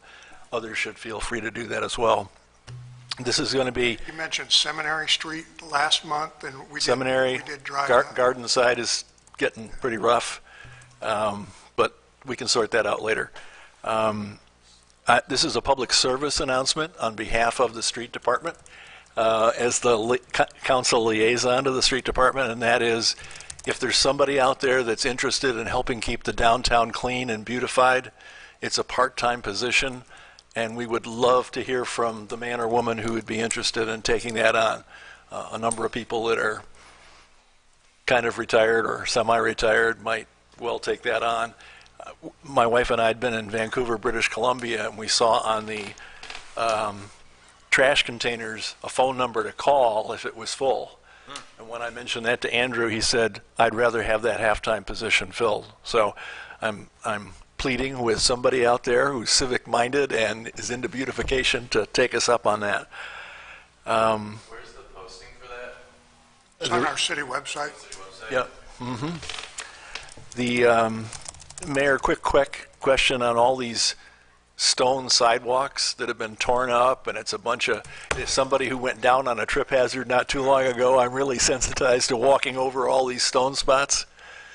others should feel free to do that as well. This is going to be you mentioned Seminary Street last month, and we Seminary, did drive. Garden side is getting pretty rough, but we can sort that out later. This is a public service announcement on behalf of the street department as the council liaison to the street department, and that is, if there's somebody out there that's interested in helping keep the downtown clean and beautified, it's a part-time position, and we would love to hear from the man or woman who would be interested in taking that on. A number of people that are kind of retired or semi-retired might well take that on. My wife and I had been in Vancouver, British Columbia, and we saw on the trash containers a phone number to call if it was full. And when I mentioned that to Andrew, he said, I'd rather have that half-time position filled. So I'm pleading with somebody out there who's civic-minded and is into beautification to take us up on that. Where's the posting for that? It's on our city website. Yep. The Mayor, quick question on all these stone sidewalks that have been torn up, and it's a bunch of, as somebody who went down on a trip hazard not too long ago, I'm really sensitized to walking over all these stone spots.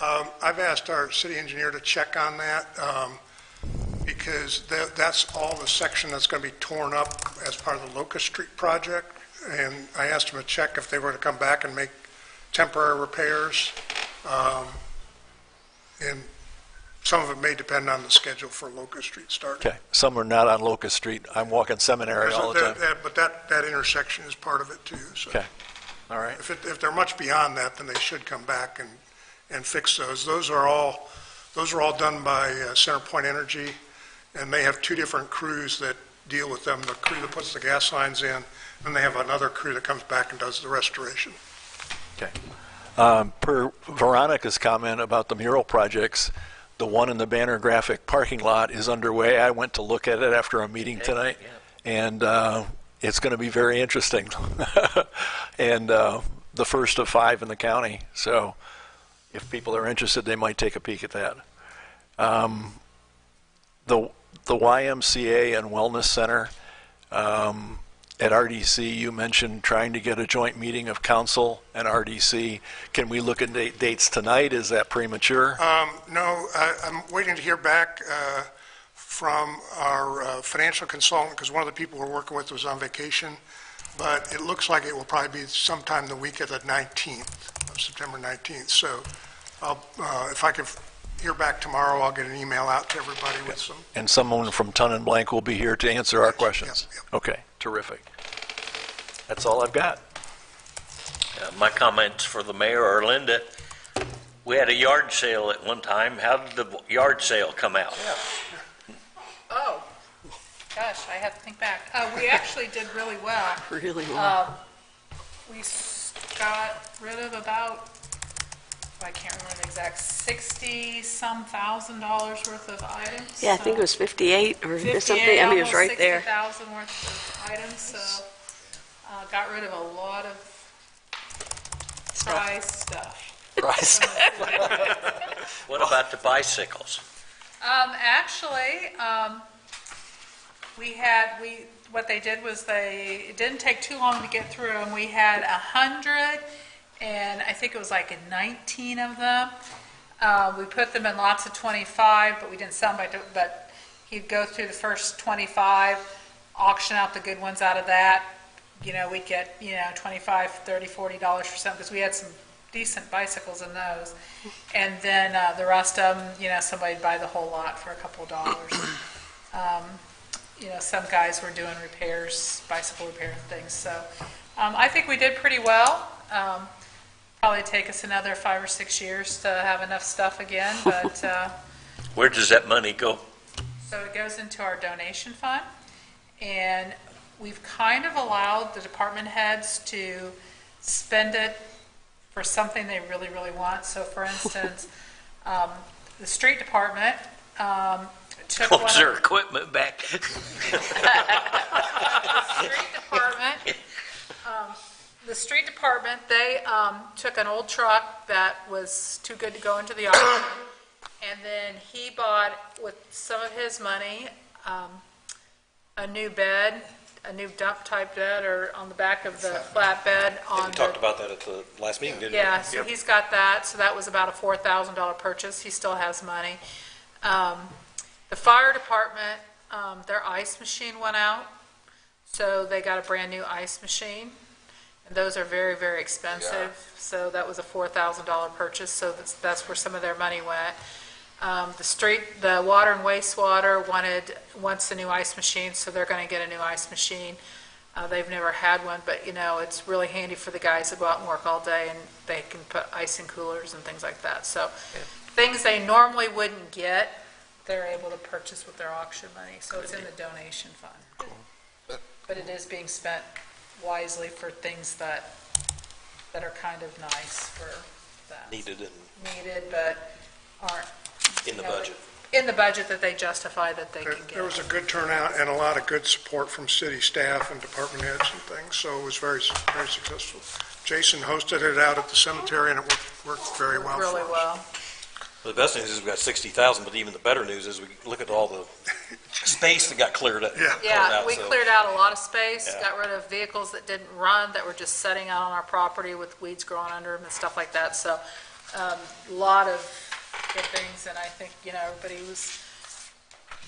I've asked our city engineer to check on that, because that's all the section that's going to be torn up as part of the Locust Street project. And I asked him to check if they were to come back and make temporary repairs. And some of it may depend on the schedule for Locust Street starting. Okay, some are not on Locust Street. I'm walking Seminary all the time. But that intersection is part of it too, so. Okay, all right. If they're much beyond that, then they should come back and fix those. Those are all done by CenterPoint Energy, and they have two different crews that deal with them. The crew that puts the gas lines in, and they have another crew that comes back and does the restoration. Okay. Per Veronica's comment about the mural projects, the one in the Banner Graphic parking lot is underway. I went to look at it after a meeting tonight, and it's going to be very interesting. And the first of 5 in the county. So if people are interested, they might take a peek at that. The YMCA and Wellness Center at RDC, you mentioned trying to get a joint meeting of council and RDC. Can we look at dates tonight? Is that premature? No, I'm waiting to hear back from our financial consultant, because one of the people we're working with was on vacation, but it looks like it will probably be sometime the week of the 19th, of September 19th. So if I can hear back tomorrow, I'll get an email out to everybody with some. And someone from Ton and Blank will be here to answer our questions. Yep. Okay, terrific. That's all I've got. My comments for the mayor are, Linda, we had a yard sale at one time. How did the yard sale come out? Oh, gosh, I have to think back. We actually did really well. Really well. We got rid of about, I can't remember the exact, $60-some thousand worth of items. Yeah, I think it was 58 or 58, something. I mean, it was right there. almost $60,000 worth of items, so got rid of a lot of prize stuff. Prize. What about the bicycles? Actually, what they did was it didn't take too long to get through them. We had 100, and I think it was like 19 of them. We put them in lots of 25, but we didn't sell them, but he'd go through the first 25, auction out the good ones out of that. We'd get, $25, $30, $40 for some, because we had some decent bicycles in those. And then the rest of them, somebody'd buy the whole lot for a couple of dollars. Some guys were doing repairs, bicycle repair and things. So I think we did pretty well. Probably take us another 5 or 6 years to have enough stuff again, but. Where does that money go? So it goes into our donation fund, and we've kind of allowed the department heads to spend it for something they really, really want. So for instance, the street department took one Wants their equipment back. the street department, they took an old truck that was too good to go into the auction, and then he bought, with some of his money, a new bed, a new dump type bed, or on the back of the flatbed. We talked about that at the last meeting, didn't we? Yeah, so he's got that, so that was about a $4,000 purchase. He still has money. The fire department, their ice machine went out, so they got a brand-new ice machine. And those are very, very expensive, so that was a $4,000 purchase, so that's where some of their money went. The water and wastewater wants a new ice machine, so they're going to get a new ice machine. They've never had one, but it's really handy for the guys that go out and work all day, and they can put ice in coolers and things like that. So things they normally wouldn't get, they're able to purchase with their auction money. So it's in the donation fund. Cool. But it is being spent wisely for things that are kind of nice for that. Needed but aren't in the budget. in the budget that they justify that they can get. There was a good turnout and a lot of good support from city staff and department heads and things, so it was very, very successful. Jason hosted it out at the cemetery, and it worked very well for us. Well, the best news is we got 60,000, but even the better news is we look at all the space that got cleared up. Yeah. Yeah, we so- cleared out a lot of space, Yeah. got rid of vehicles that didn't run, that were just sitting out on our property with weeds growing under them and stuff like that. So, a lot of good things, and I think, everybody was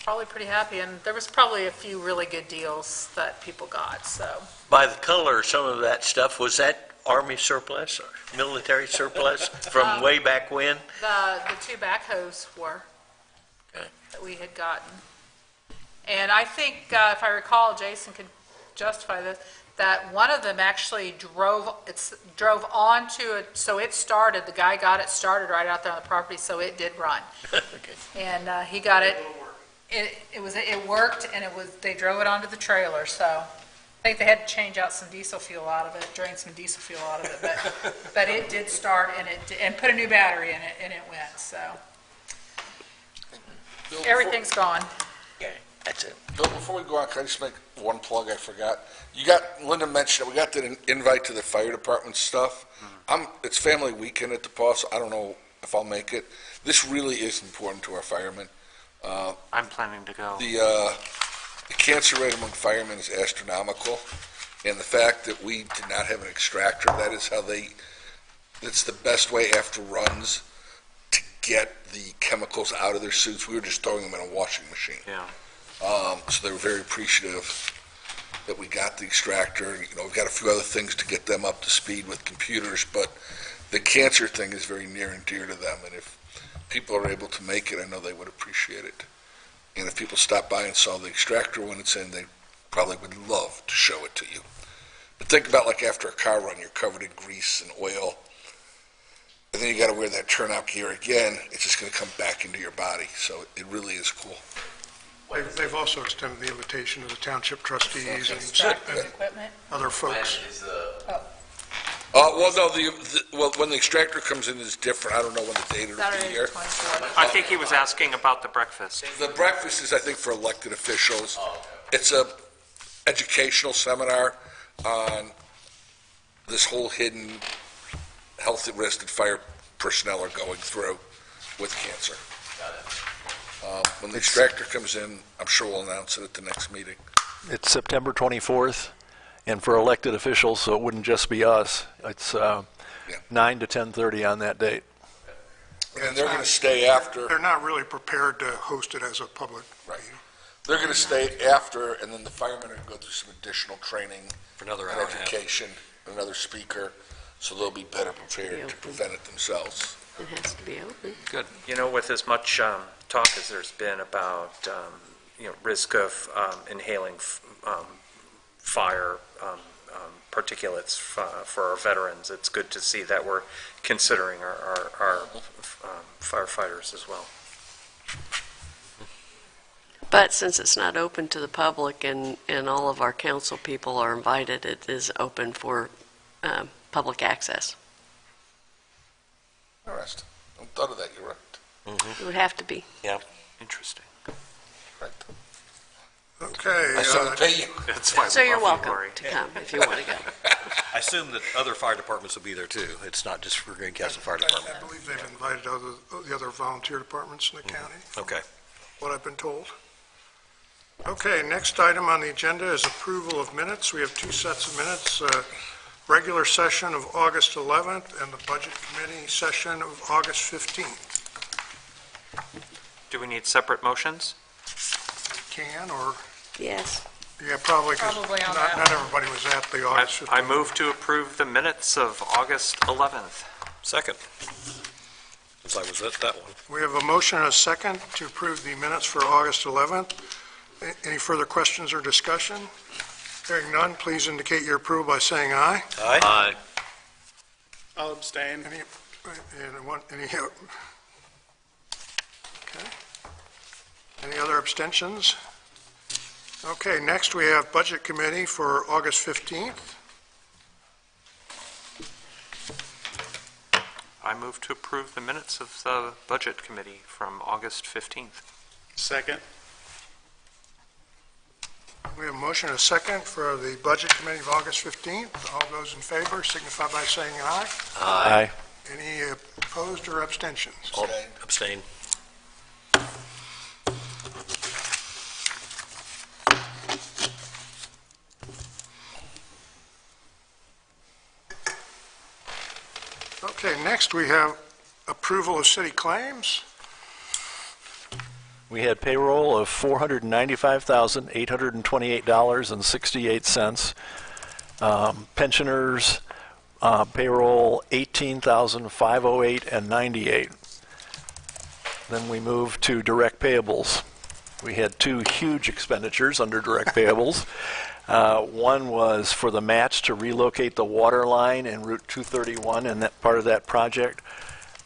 probably pretty happy, and there was probably a few really good deals that people got, so. By the color of some of that stuff, was that Army surplus or military surplus from way back when? The two backhoes were, Okay. that we had gotten. And I think, if I recall, Jason could justify this, that one of them actually drove onto it, so it started, the guy got it started right out there on the property, so it did run. And he got it, it worked, and they drove it onto the trailer, so I think they had to change out some diesel fuel out of it, drain some diesel fuel out of it, but it did start, and put a new battery in it, and it went, so. Bill, Everything's gone. Okay, that's it. Bill, before we go on, can I just make one plug I forgot? Linda mentioned, we got the invite to the fire department stuff. It's family weekend at DePaul, so I don't know if I'll make it. This really is important to our firemen. I'm planning to go. The cancer rate among firemen is astronomical, and the fact that we did not have an extractor, that's the best way after runs to get the chemicals out of their suits. We were just throwing them in a washing machine. Yeah. So they were very appreciative that we got the extractor. We've got a few other things to get them up to speed with computers, but the cancer thing is very near and dear to them, and if people are able to make it, I know they would appreciate it. And if people stop by and saw the extractor when it's in, they probably would love to show it to you. But think about like after a car run, you're covered in grease and oil, and then you got to wear that turnout gear again. It's just going to come back into your body, so it really is cool. They've also extended the invitation to the township trustees Extractor and equipment. other folks. Well, no, when the extractor comes in is different. I don't know when the date of the Saturday, year. 24th. I think he was asking about the breakfast. The breakfast is, I think, for elected officials. It's a educational seminar on this whole hidden health risk that fire personnel are going through with cancer. When the extractor comes in, I'm sure we'll announce it at the next meeting. It's September 24th, and for elected officials, so it wouldn't just be us. It's 9 to 10:30 on that date. And they're going to stay after. They're not really prepared to host it as a public Right. They're going to stay after, and then the firemen are going to go through some additional training For another and hour and a half. education, another speaker, so they'll be better prepared to prevent it themselves. It has to be open. Good. With as much talk as there's been about, risk of inhaling fire particulates for our veterans, it's good to see that we're considering our firefighters as well. But since it's not open to the public and all of our council people are invited, it is open for public access. Interesting. I thought of that, you're right. It would have to be. Interesting. Right. Okay. I still pay you. That's why So we you're love you, welcome Lori. to come if you want to go. I assume that other fire departments will be there too. It's not just for Greencastle Fire Department. I believe they've invited the other volunteer departments in the county, Okay. what I've been told. Okay, next item on the agenda is approval of minutes. We have two sets of minutes, regular session of August 11th and the Budget Committee session of August 15th. Do we need separate motions? Can, or, Yes. yeah, probably, because Probably on that not everybody was at the August 15th. I move to approve the minutes of August 11th. Second. Since I was at that one. We have a motion and a second to approve the minutes for August 11th. Any further questions or discussion? Hearing none, please indicate your approval by saying aye. Aye. I'll abstain. Any other abstentions? Okay, next we have Budget Committee for August 15th. I move to approve the minutes of the Budget Committee from August 15th. Second. We have a motion and a second for the Budget Committee of August 15th. All those in favor signify by saying aye. Aye. Any opposed or abstentions? Abstain. Okay, next we have approval of city claims. We had payroll of $495,828.68. Pensioners payroll $18,508.98. Then we moved to direct payables. We had two huge expenditures under direct payables. One was for the match to relocate the water line in Route 231 and that part of that project,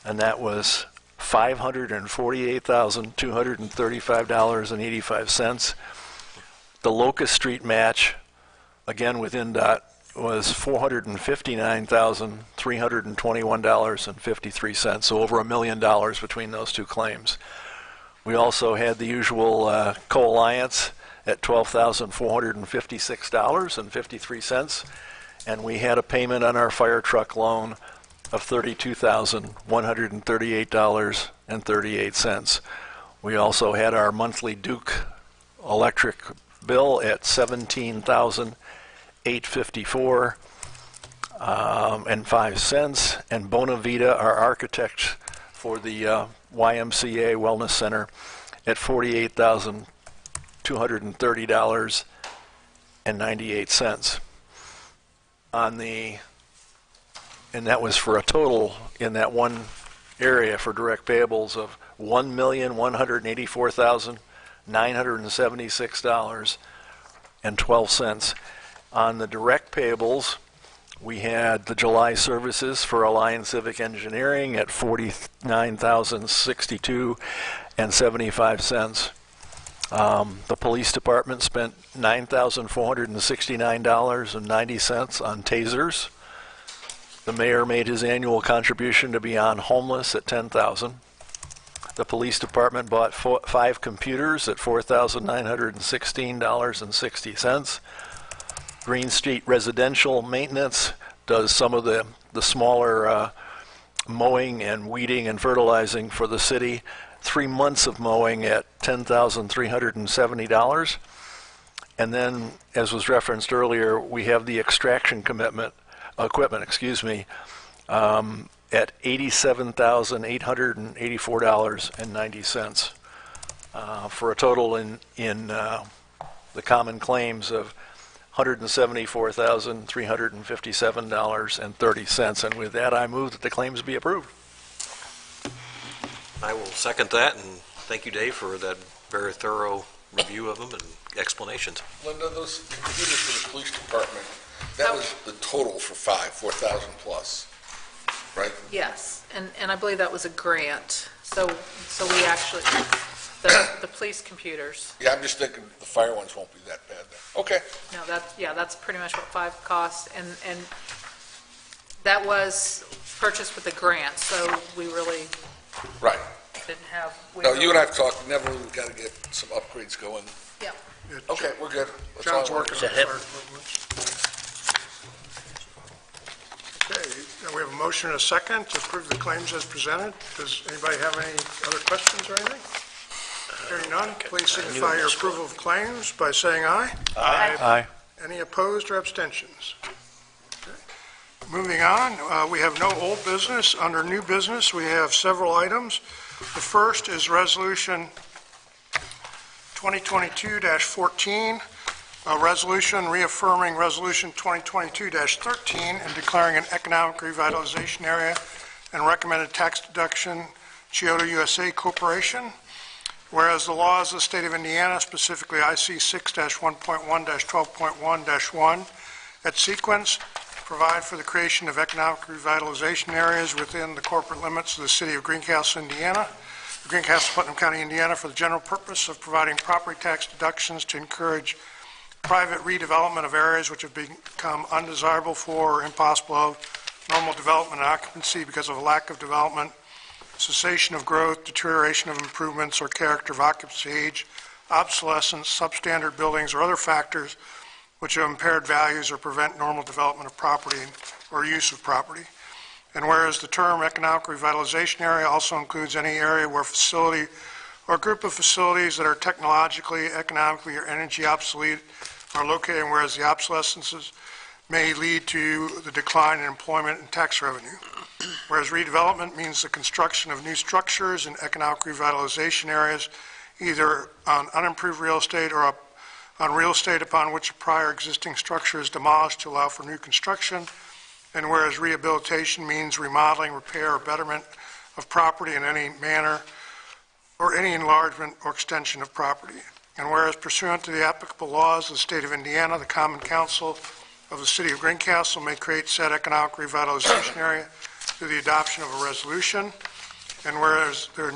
and that was $548,235.85. The Locust Street match, again with NDOT, was $459,321.53, so over $1 million between those two claims. We also had the usual co-alliance at $12,456.53, and we had a payment on our fire truck loan of $32,138.38. We also had our monthly Duke electric bill at $17,854.05, and Bonavita, our architect for the YMCA Wellness Center, at $48,230.98. And that was for a total in that one area for direct payables of $1,184,976.12. On the direct payables, we had the July services for Alliance Civic Engineering at $49,062.75. The police department spent $9,469.90 on tasers. The mayor made his annual contribution to Beyond Homeless at $10,000. The police department bought 5 computers at $4,916.60. Green Street Residential Maintenance does some of the smaller mowing and weeding and fertilizing for the city. 3 months of mowing at $10,370. And then, as was referenced earlier, we have the extraction equipment, at $87,884.90, for a total in the common claims of $174,357.30. And with that, I move that the claims be approved. I will second that, and thank you, Dave, for that very thorough review of them and explanations. Linda, those computers for the police department, that was the total for 4,000 plus, right? Yes, and I believe that was a grant. So we actually, the police computers. Yeah, I'm just thinking the fire ones won't be that bad then. Okay. No, that's pretty much what 5 costs, and that was purchased with a grant, so we really Right. didn't have. No, you and I have talked, never, we've got to get some upgrades going. Yeah. Okay, we're good. That's all John's I wanted. working on the fire equipment. Okay, now we have a motion and a second to approve the claims as presented. Does anybody have any other questions or anything? Hearing none, please signify your approval of claims by saying aye. Aye. Any opposed or abstentions? Okay. Moving on, we have no old business. Under new business, we have several items. The first is Resolution 2022-14, a resolution reaffirming Resolution 2022-13 and declaring an economic revitalization area and recommended tax deduction, Chiyoda USA Corporation. Whereas the laws of the state of Indiana, specifically IC 6-1.1-12.1-1 at sequence, provide for the creation of economic revitalization areas within the corporate limits of the city of Greencastle, Indiana, Greencastle, Putnam County, Indiana, for the general purpose of providing property tax deductions to encourage private redevelopment of areas which have become undesirable for or impossible of normal development and occupancy because of a lack of development, cessation of growth, deterioration of improvements or character of occupancy, age, obsolescence, substandard buildings, or other factors which have impaired values or prevent normal development of property or use of property. And whereas the term economic revitalization area also includes any area where facility or group of facilities that are technologically, economically, or energy obsolete are located, and whereas the obsolescences may lead to the decline in employment and tax revenue. Whereas redevelopment means the construction of new structures in economic revitalization areas, either on unimproved real estate or on real estate upon which a prior existing structure is demolished to allow for new construction. And whereas rehabilitation means remodeling, repair, or betterment of property in any manner, or any enlargement or extension of property. And whereas pursuant to the applicable laws of the state of Indiana, the Common Council of the City of Greencastle may create said economic revitalization area through the adoption of a resolution. And whereas the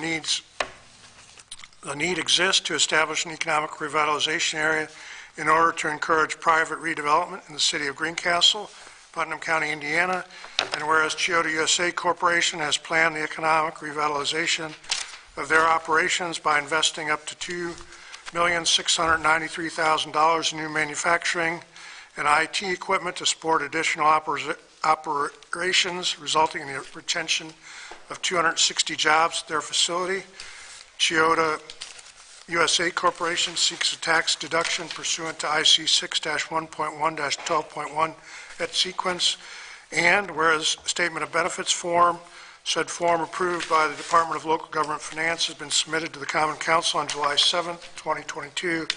need exists to establish an economic revitalization area in order to encourage private redevelopment in the City of Greencastle, Putnam County, Indiana. And whereas Chiyoda USA Corporation has planned the economic revitalization of their operations by investing up to $2,693,000 in new manufacturing and IT equipment to support additional operations, resulting in the retention of 260 jobs at their facility. Chiyoda USA Corporation seeks a tax deduction pursuant to IC 6-1.1-12.1 et sequence. And whereas statement of benefits form, said form approved by the Department of Local Government Finance has been submitted to the Common Council on July 7th, 2022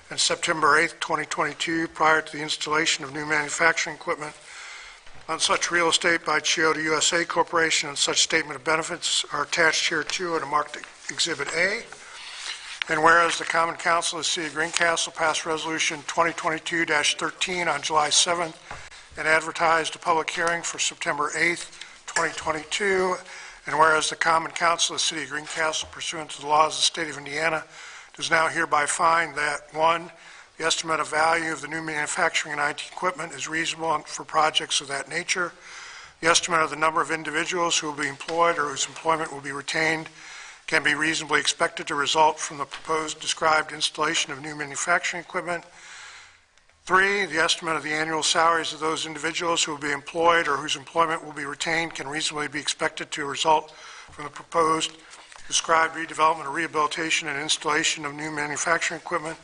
and September 8th, 2022, prior to the installation of new manufacturing equipment on such real estate by Chiyoda USA Corporation, and such statement of benefits are attached hereto and are marked Exhibit A. And whereas the Common Council of the City of Greencastle passed Resolution 2022-13 on July 7th and advertised a public hearing for September 8th, 2022, and whereas the Common Council of the City of Greencastle, pursuant to the laws of the State of Indiana, does now hereby find that, 1, the estimate of value of the new manufacturing and IT equipment is reasonable for projects of that nature. The estimate of the number of individuals who will be employed or whose employment will be retained can be reasonably expected to result from the proposed described installation of new manufacturing equipment. 3, the estimate of the annual salaries of those individuals who will be employed or whose employment will be retained can reasonably be expected to result from the proposed described redevelopment or rehabilitation and installation of new manufacturing equipment.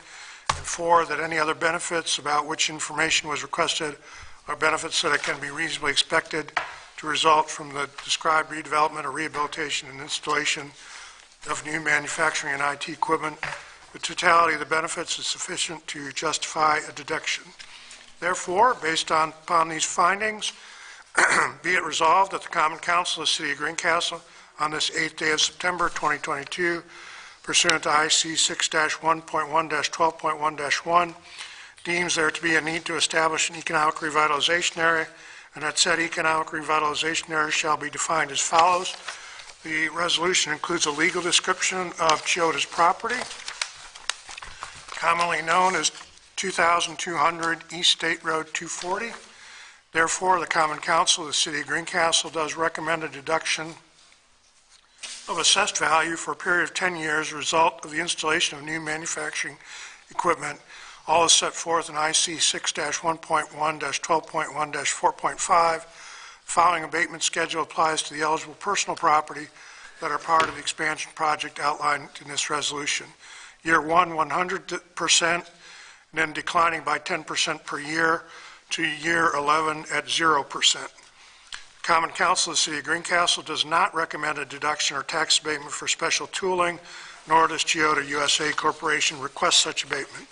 And 4, that any other benefits about which information was requested are benefits that can be reasonably expected to result from the described redevelopment or rehabilitation and installation of new manufacturing and IT equipment. The totality of the benefits is sufficient to justify a deduction. Therefore, based upon these findings, be it resolved that the Common Council of the City of Greencastle on this 8th day of September 2022, pursuant to IC 6-1.1-12.1-1, deems there to be a need to establish an economic revitalization area, and that said economic revitalization area shall be defined as follows. The resolution includes a legal description of Chiyoda's property, commonly known as 2200 East State Road 240. Therefore, the Common Council of the City of Greencastle does recommend a deduction of assessed value for a period of 10 years as a result of the installation of new manufacturing equipment, all is set forth in IC 6-1.1-12.1-4.5. Following abatement schedule applies to the eligible personal property that are part of the expansion project outlined in this resolution. Year 1, 100%, and then declining by 10% per year to year 11 at 0%. Common Council of the City of Greencastle does not recommend a deduction or tax abatement for special tooling, nor does Chiyoda USA Corporation request such abatement.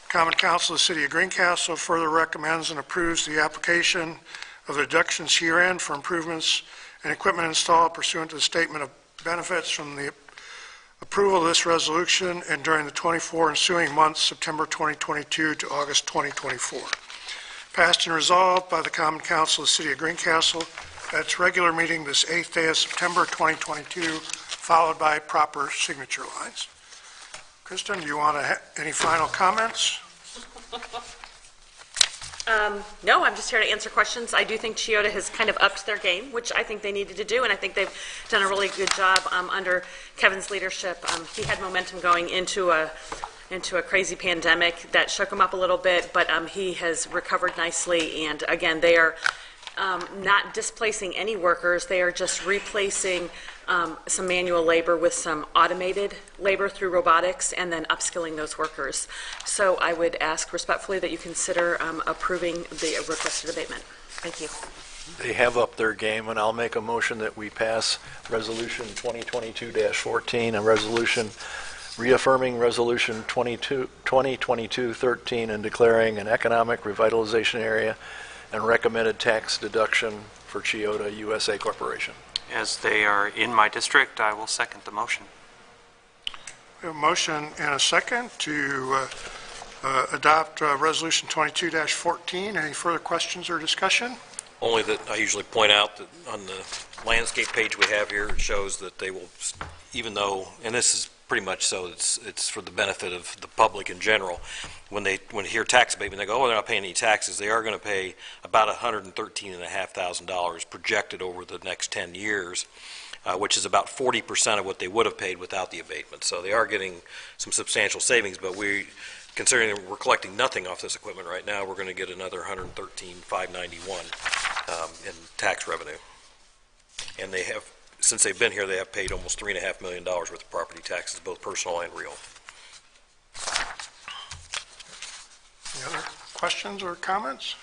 Common Council of the City of Greencastle further recommends and approves the application of the deductions herein for improvements and equipment installed pursuant to the statement of benefits from the approval of this resolution and during the 24 ensuing months, September 2022 to August 2024. Passed and resolved by the Common Council of the City of Greencastle at its regular meeting this 8th day of September 2022, followed by proper signature lines. Kristen, do you want any final comments? No, I'm just here to answer questions. I do think Chiyoda has kind of upped their game, which I think they needed to do, and I think they've done a really good job under Kevin's leadership. He had momentum going into a crazy pandemic that shook him up a little bit, but he has recovered nicely, and again, they are not displacing any workers. They are just replacing some manual labor with some automated labor through robotics, and then upskilling those workers. So I would ask respectfully that you consider approving the requested abatement. Thank you. They have upped their game, and I'll make a motion that we pass Resolution 2022-14, a resolution reaffirming Resolution 2022-13 and declaring an economic revitalization area and recommended tax deduction for Chiyoda USA Corporation. As they are in my district, I will second the motion. We have a motion and a second to adopt Resolution 22-14. Any further questions or discussion? Only that I usually point out that on the landscape page we have here, it shows that they will, even though, and this is pretty much so, it's for the benefit of the public in general, when they hear tax abatement, they go, oh, they're not paying any taxes. They are going to pay about $113,500 projected over the next 10 years, which is about 40% of what they would have paid without the abatement. So they are getting some substantial savings, but considering that we're collecting nothing off this equipment right now, we're going to get another $113,591 in tax revenue. And they have, since they've been here, they have paid almost $3.5 million worth of property taxes, both personal and real. Any other questions or comments?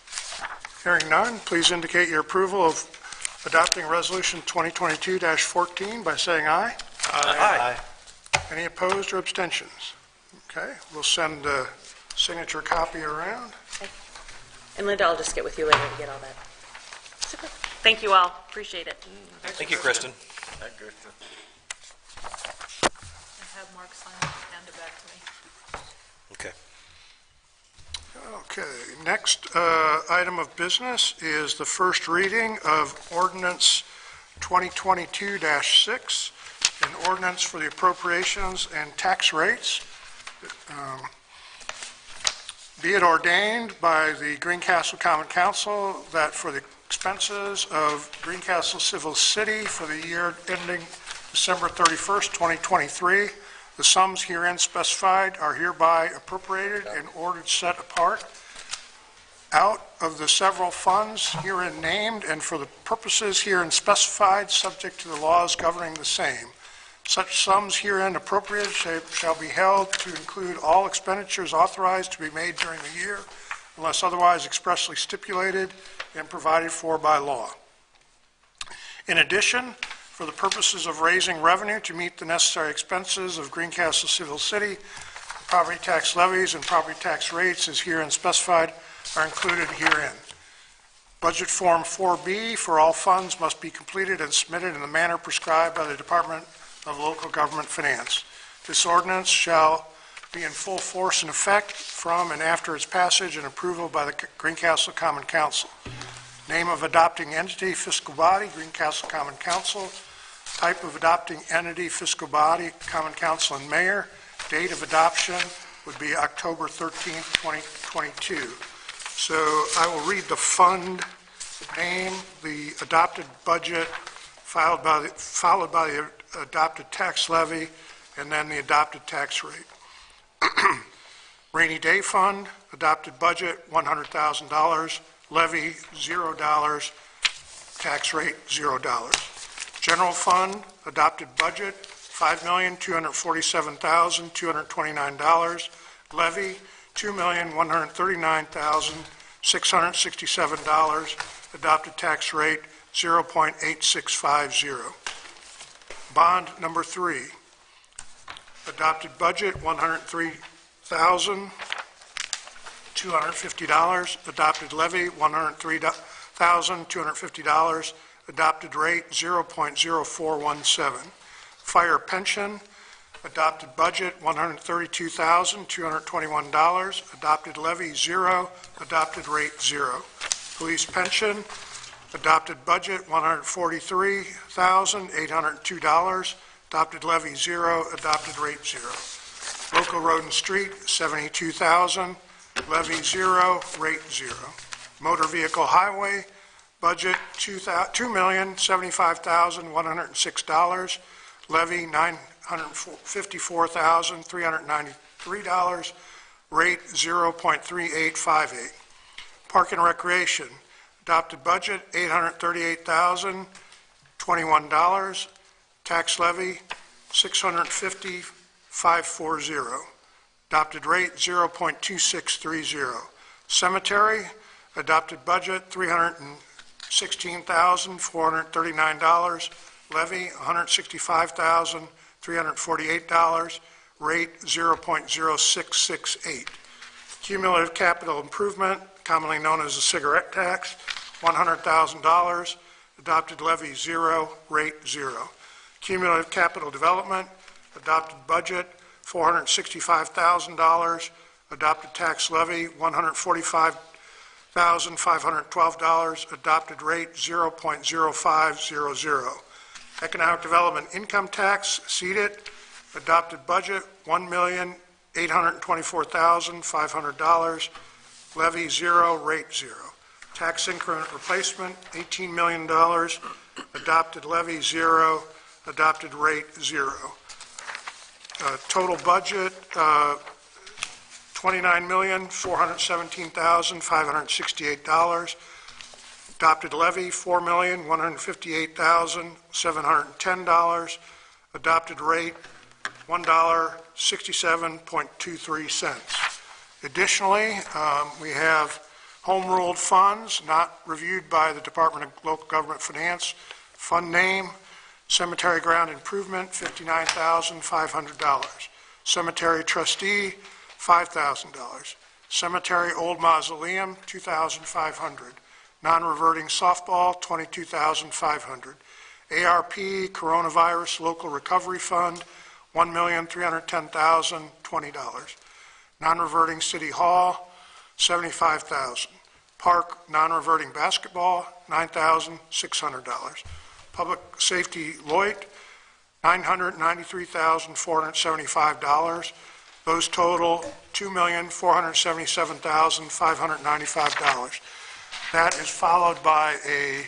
Hearing none, please indicate your approval of adopting Resolution 2022-14 by saying aye. Aye. Any opposed or abstentions? Okay, we'll send a signature copy around. And Linda, I'll just get with you later to get all that. Super. Thank you all. Appreciate it. Thank you, Kristen. And have Mark sign it and hand it back to me. Okay, next item of business is the first reading of Ordinance 2022-6, an ordinance for the appropriations and tax rates. Be it ordained by the Greencastle Common Council that for the expenses of Greencastle Civil City for the year ending December 31st, 2023, the sums herein specified are hereby appropriated and ordered set apart out of the several funds herein named and for the purposes herein specified, subject to the laws governing the same. Such sums herein appropriated shall be held to include all expenditures authorized to be made during the year, unless otherwise expressly stipulated and provided for by law. In addition, for the purposes of raising revenue to meet the necessary expenses of Greencastle Civil City, property tax levies and property tax rates as herein specified are included herein. Budget Form 4B for all funds must be completed and submitted in the manner prescribed by the Department of Local Government Finance. This ordinance shall be in full force and effect from and after its passage and approval by the Greencastle Common Council. Name of adopting entity, fiscal body, Greencastle Common Council. Type of adopting entity, fiscal body, Common Council and Mayor. Date of adoption would be October 13th, 2022. So I will read the fund name, the adopted budget, followed by the adopted tax levy, and then the adopted tax rate. Rainy Day Fund, adopted budget, $100,000, levy, $0, tax rate, $0. General Fund, adopted budget, $5,247,229, levy, $2,139,667, adopted tax rate, 0.8650. Bond number 3, adopted budget, $103,250, adopted levy, $103,250, adopted rate, 0.0417. Fire pension, adopted budget, $132,221, adopted levy, 0, adopted rate, 0. Police pension, adopted budget, $143,802, adopted levy, 0, adopted rate, 0. Local road and street, $72,000, levy, 0, rate, 0. Motor vehicle highway, budget, $2,075,106, levy, $954,393, rate, 0.3858. Park and recreation, adopted budget, $838,021, Tax levy, 650,540. Adopted rate, 0.2630. Cemetery, adopted budget, $316,439. Levy, $165,348. Rate, 0.0668. Cumulative capital improvement, commonly known as the cigarette tax, $100,000. Adopted levy, 0. Rate, 0. Cumulative capital development, adopted budget, $465,000. Adopted tax levy, $145,512. Adopted rate, 0.0500. Economic development income tax, seated. Adopted budget, $1,824,500. Levy, 0. Rate, 0. Tax increment replacement, $18 million. Adopted levy, 0. Adopted rate, 0. Total budget, $29,417,568. Adopted levy, $4,158,710. Adopted rate, $1.6723. Additionally, we have home ruled funds not reviewed by the Department of Local Government Finance. Fund name, cemetery ground improvement, $59,500. Cemetery trustee, $5,000. Cemetery old mausoleum, $2,500. Non-reverting softball, $22,500. ARP coronavirus local recovery fund, $1,310,020. Non-reverting city hall, $75,000. Park non-reverting basketball, $9,600. Public safety Lloyd, $993,475. Those total $2,477,595. That is followed by a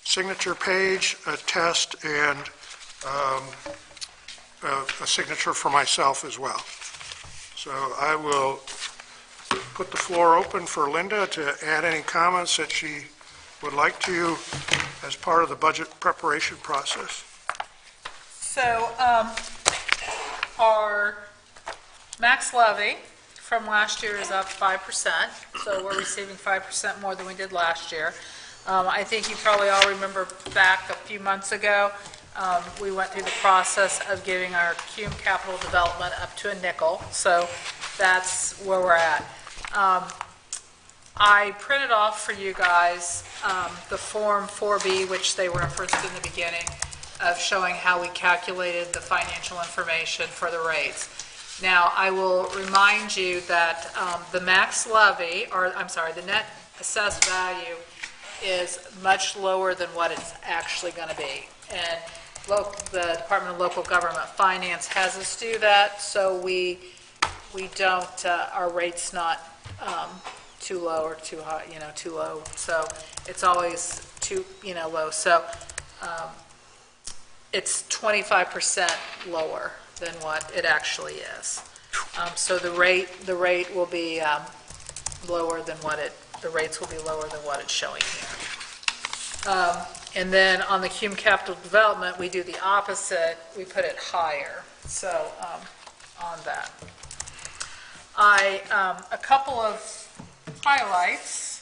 signature page, a test, and a signature for myself as well. So I will put the floor open for Linda to add any comments that she would like to as part of the budget preparation process. So our max levy from last year is up 5%, so we're receiving 5% more than we did last year. I think you probably all remember back a few months ago, we went through the process of giving our CUME capital development up to a nickel, so that's where we're at. I printed off for you guys the Form 4B, which they referenced in the beginning, of showing how we calculated the financial information for the rates. Now, I will remind you that the max levy, or I'm sorry, the net assessed value is much lower than what it's actually going to be. And the Department of Local Government Finance has us do that, so we don't, our rate's not too low or too high, too low. So it's always too, low. So it's 25% lower than what it actually is. So the rate will be lower than the rates will be lower than what it's showing here. And then on the CUME capital development, we do the opposite. We put it higher. So on that. A couple of highlights.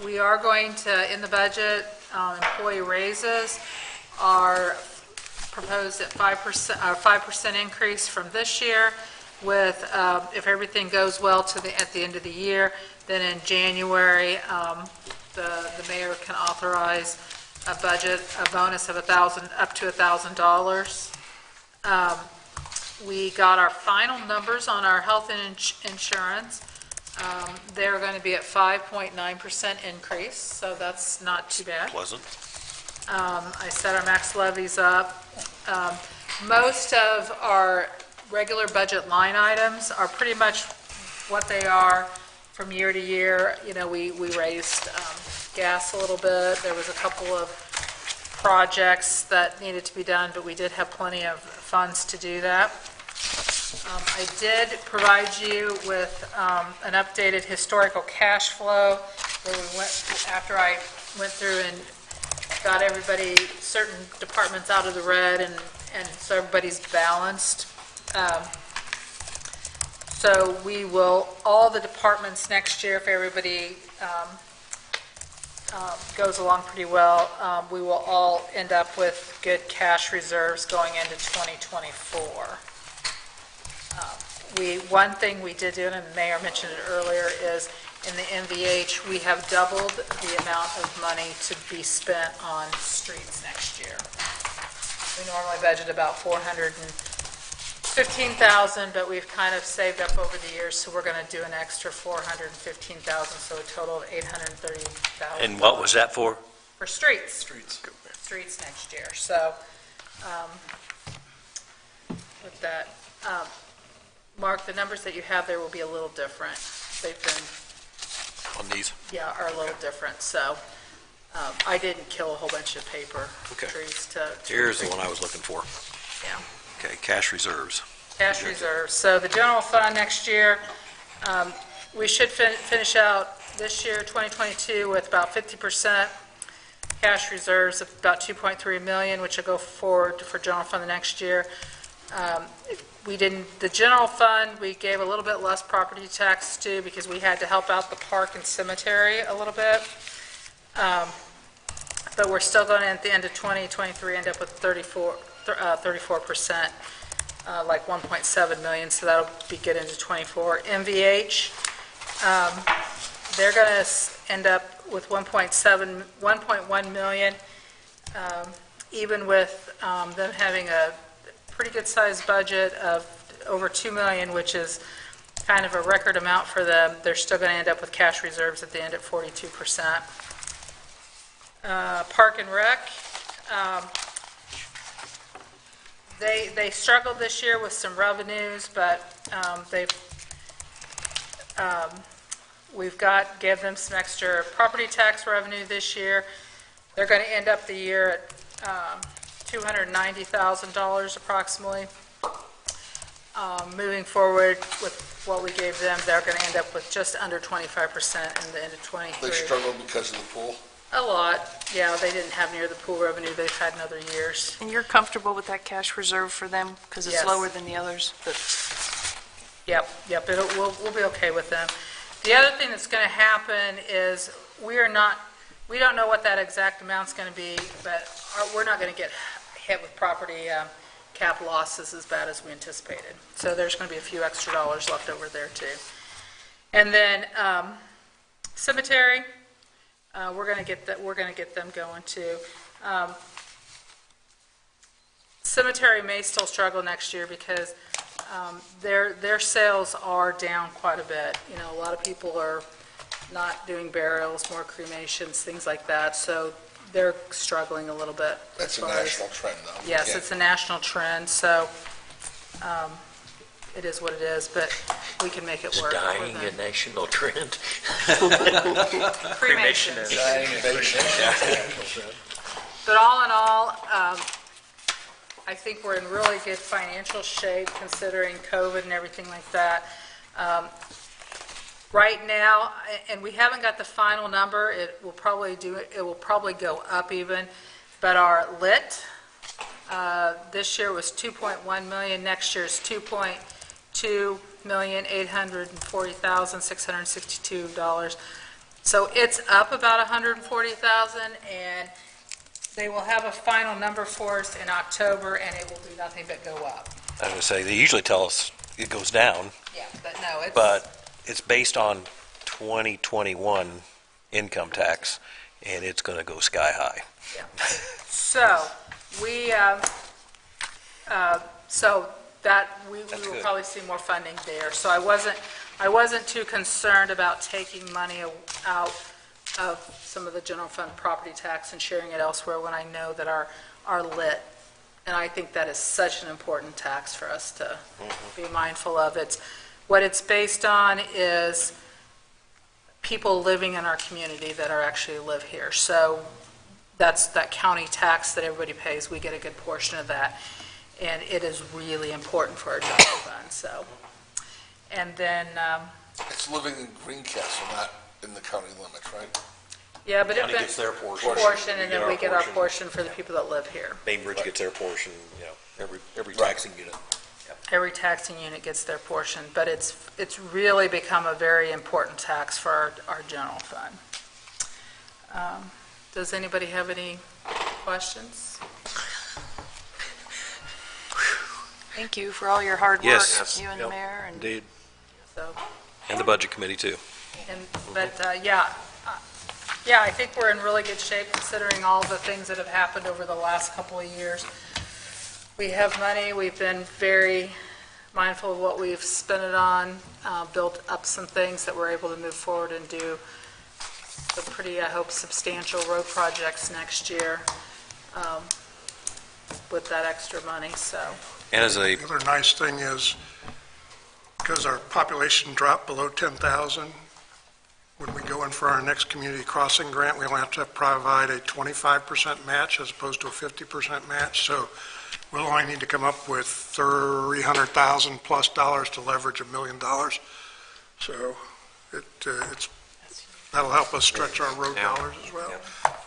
We are going to, in the budget, employee raises are proposed at 5% increase from this year, with if everything goes well at the end of the year, then in January the mayor can authorize a bonus of up to $1,000. We got our final numbers on our health insurance. They're going to be at 5.9% increase, so that's not too bad. Pleasant. I set our max levies up. Most of our regular budget line items are pretty much what they are from year to year. We raised gas a little bit. There was a couple of projects that needed to be done, but we did have plenty of funds to do that. I did provide you with an updated historical cash flow where we went, after I went through and got everybody, certain departments out of the red, and so everybody's balanced. So we will, all the departments next year, if everybody goes along pretty well, we will all end up with good cash reserves going into 2024. One thing we did do, and the mayor mentioned it earlier, is in the MVH, we have doubled the amount of money to be spent on streets next year. We normally budget about $415,000, but we've kind of saved up over the years, so we're going to do an extra $415,000, so a total of $830,000. And what was that for? For streets. Streets next year. So, with that, Mark, the numbers that you have there will be a little different. They've been, On these? are a little different, so I didn't kill a whole bunch of paper Okay. trees to. Here's the one I was looking for. Yeah. Okay, cash reserves. Cash reserves. So the general fund next year, we should finish out this year, 2022, with about 50% cash reserves of about $2.3 million, which will go forward for general fund the next year. The general fund, we gave a little bit less property tax to because we had to help out the park and cemetery a little bit. But we're still going to, at the end of 2023, end up with 34%, like 1.7 million, so that'll be good into 24. MVH, they're going to end up with 1.1 million, even with them having a pretty good sized budget of over 2 million, which is kind of a record amount for them. They're still going to end up with cash reserves at the end at 42%. Park and Rec, they struggled this year with some revenues, but we've gave them some extra property tax revenue this year. They're going to end up the year at $290,000 approximately. Moving forward with what we gave them, they're going to end up with just under 25% in the end of 23. They struggle because of the pool? A lot, yeah. They didn't have near the pool revenue they've had in other years. And you're comfortable with that cash reserve for them? Because it's Yes. lower than the others? Yep, we'll be okay with them. The other thing that's going to happen is we don't know what that exact amount's going to be, but we're not going to get hit with property cap losses as bad as we anticipated. So there's going to be a few extra dollars left over there too. And then cemetery, we're going to get them going too. Cemetery may still struggle next year because their sales are down quite a bit. You know, a lot of people are not doing burials, more cremations, things like that. So they're struggling a little bit. That's a national trend, though. Yes, Yeah. it's a national trend, so it is what it is, but we can make it Is work. for dying them. a national trend? Cremation. Cremation. But all in all, I think we're in really good financial shape considering COVID and everything like that. Right now, and we haven't got the final number, it will probably go up even, but our lit this year was 2.1 million, next year is 2,840,662. So it's up about 140,000, and they will have a final number for us in October, and it will do nothing but go up. I was going to say, they usually tell us it goes down, Yeah, but no, it's... but it's based on 2021 income tax, and it's going to go sky high. Yeah. So, we will good. probably see more funding there. So I wasn't too concerned about taking money out of some of the general fund property tax and sharing it elsewhere when I know that our lit, and I think that is such an important tax for us to be mindful of. What it's based on is people living in our community that actually live here. So that's that county tax that everybody pays. We get a good portion of that, and it is really important for our general fund. So, and then It's living in Greencastle, not in the county limits, right? Yeah, but County it gets their portion. portion, and then we get our portion. portion for the people that live here. Bainbridge gets their portion, every taxing unit. Every taxing unit gets their portion, but it's really become a very important tax for our general fund. Does anybody have any questions? Thank you for all your hard work, Yes. you and the mayor. And Indeed. So, And the budget committee, too. Yeah, I think we're in really good shape considering all the things that have happened over the last couple of years. We have money, we've been very mindful of what we've spent it on, built up some things that we're able to move forward and do some pretty, I hope, substantial road projects next year with that extra money, so. And as The other nice thing is, because our population dropped below 10,000, when we go in for our next community crossing grant, we only have to provide a 25% match as opposed to a 50% match. So we'll only need to come up with $300,000 plus to leverage $1 million. So that'll help us stretch our road dollars as well.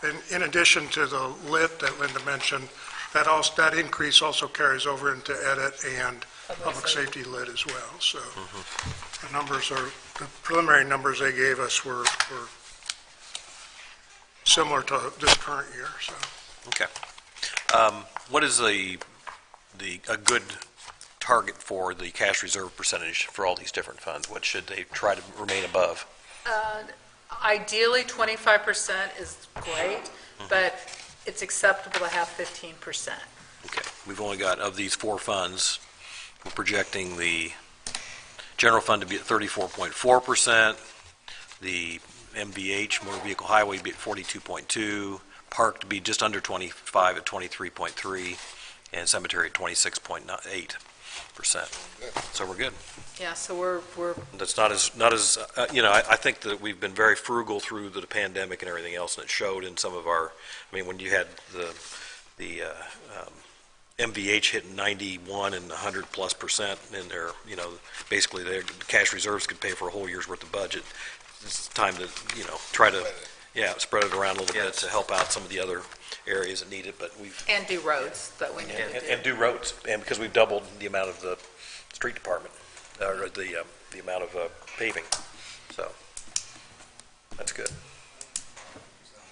And in addition to the lit that Linda mentioned, that increase also carries over into edit and public safety lit as well. So the preliminary numbers they gave us were similar to this current year, so. Okay. What is a good target for the cash reserve percentage for all these different funds? What should they try to remain above? Ideally, 25% is great, but it's acceptable to have 15%. Okay. We've only got, of these four funds, we're projecting the general fund to be at 34.4%, the MVH, motor vehicle highway, to be at 42.2%, park to be just under 25 at 23.3%, and cemetery at 26.8%. So we're good. Yeah, so we're That's not as I think that we've been very frugal through the pandemic and everything else, and it showed in some of our, when you had the MVH hitting 91 and 100+% in there, basically their cash reserves could pay for a whole year's worth of budget. It's time to, try to, spread it around a little bit to help out some of the other areas that need it, but we've. and do roads that we need to do. And do roads, and because we've doubled the amount of the street department, or the amount of paving, so that's good.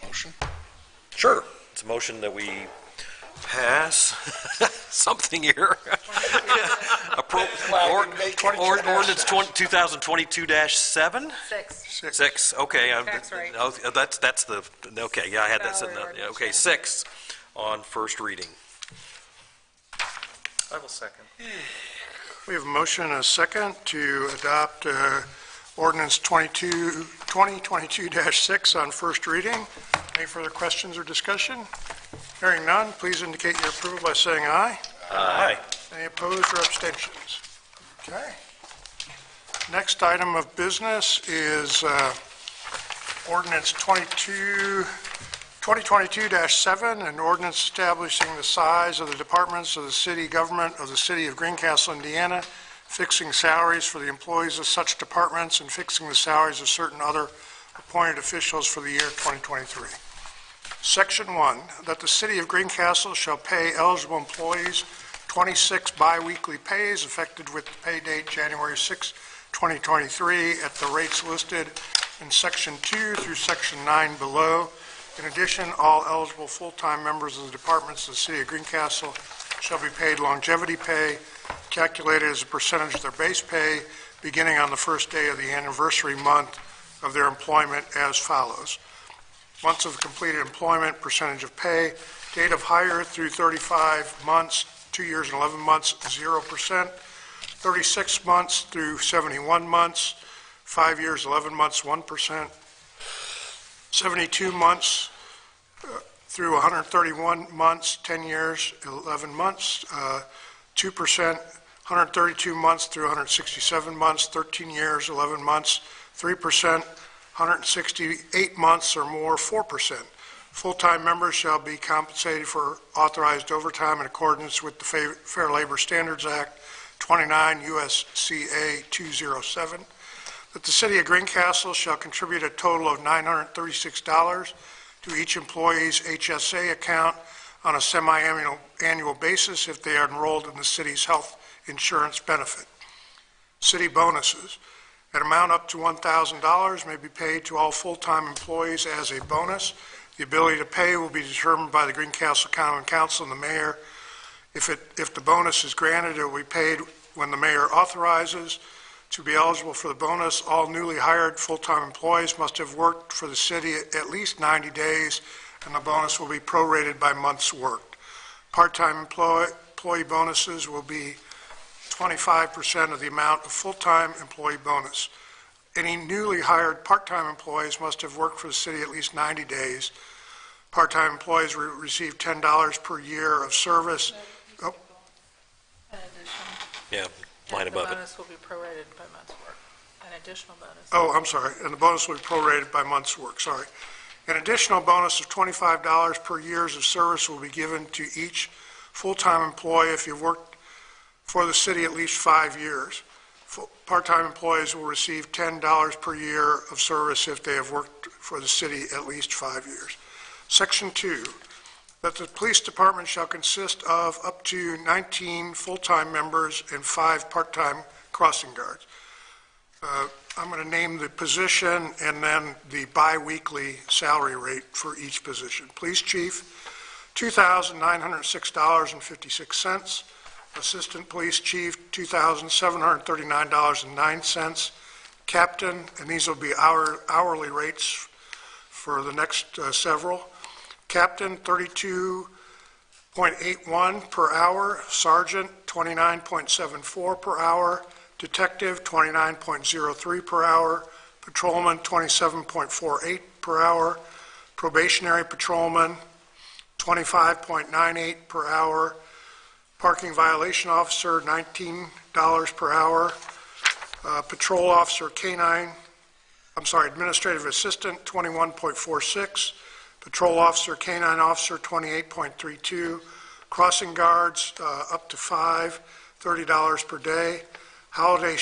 Motion? Sure. It's a motion that we pass something here. Ordinance 2022-7? 6, okay. Tax rate. That's the, okay, yeah, I had that sitting there. Okay, 6 on first reading. I will second. We have a motion and a second to adopt ordinance 2022-6 on first reading. Any further questions or discussion? Hearing none, please indicate your approval by saying aye. Aye. Any opposed or abstentions? Okay. Next item of business is ordinance 2022-7, an ordinance establishing the size of the departments of the city government of the city of Greencastle, Indiana, fixing salaries for the employees of such departments, and fixing the salaries of certain other appointed officials for the year 2023. Section 1, that the city of Greencastle shall pay eligible employees 26 biweekly pays effective with the pay date January 6, 2023 at the rates listed in Section 2 through Section 9 below. In addition, all eligible full-time members of the departments of the city of Greencastle shall be paid longevity pay calculated as a percentage of their base pay beginning on the first day of the anniversary month of their employment as follows. Months of completed employment, percentage of pay, date of hire through 35 months, 2 years and 11 months, 0%, 36 months through 71 months, 5 years, 11 months, 1%, 72 months through 131 months, 10 years, 11 months, 2%, 132 months through 167 months, 13 years, 11 months, 3%, 168 months or more, 4%. Full-time members shall be compensated for authorized overtime in accordance with the Fair Labor Standards Act 29 U.S.C.A. 207. that the City of Greencastle shall contribute a total of $936 to each employee's HSA account on a semi-annual basis if they are enrolled in the city's health insurance benefit. City bonuses. An amount up to $1,000 may be paid to all full-time employees as a bonus. The ability to pay will be determined by the Greencastle Common Council and the mayor. If the bonus is granted, it will be paid when the mayor authorizes. To be eligible for the bonus, all newly hired full-time employees must have worked for the city at least 90 days, and the bonus will be prorated by months worked. Part-time employee bonuses will be 25% of the amount of full-time employee bonus. Any newly hired part-time employees must have worked for the city at least 90 days. Part-time employees will receive $10 per year of service. Oh, Yeah, line above The it. bonus will be prorated by month's work, an additional bonus. oh, I'm sorry, and the bonus will be prorated by month's work, sorry. An additional bonus of $25 per year of service will be given to each full-time employee if you've worked for the city at least 5 years. Part-time employees will receive $10 per year of service if they have worked for the city at least 5 years. Section 2, that the police department shall consist of up to 19 full-time members and 5 part-time crossing guards. I'm going to name the position and then the bi-weekly salary rate for each position. Police chief, $2,906.56. Assistant Police Chief, $2,739.09. Captain, and these will be hourly rates for the next several. Captain, $32.81 per hour. Sergeant, $29.74 per hour. Detective, $29.03 per hour. Patrolman, $27.48 per hour. Probationary patrolman, $25.98 per hour. Parking violation officer, $19 per hour. Patrol officer administrative assistant, $21.46. Patrol officer, canine officer, $28.32. Crossing guards, up to 5, $30 per day. Holiday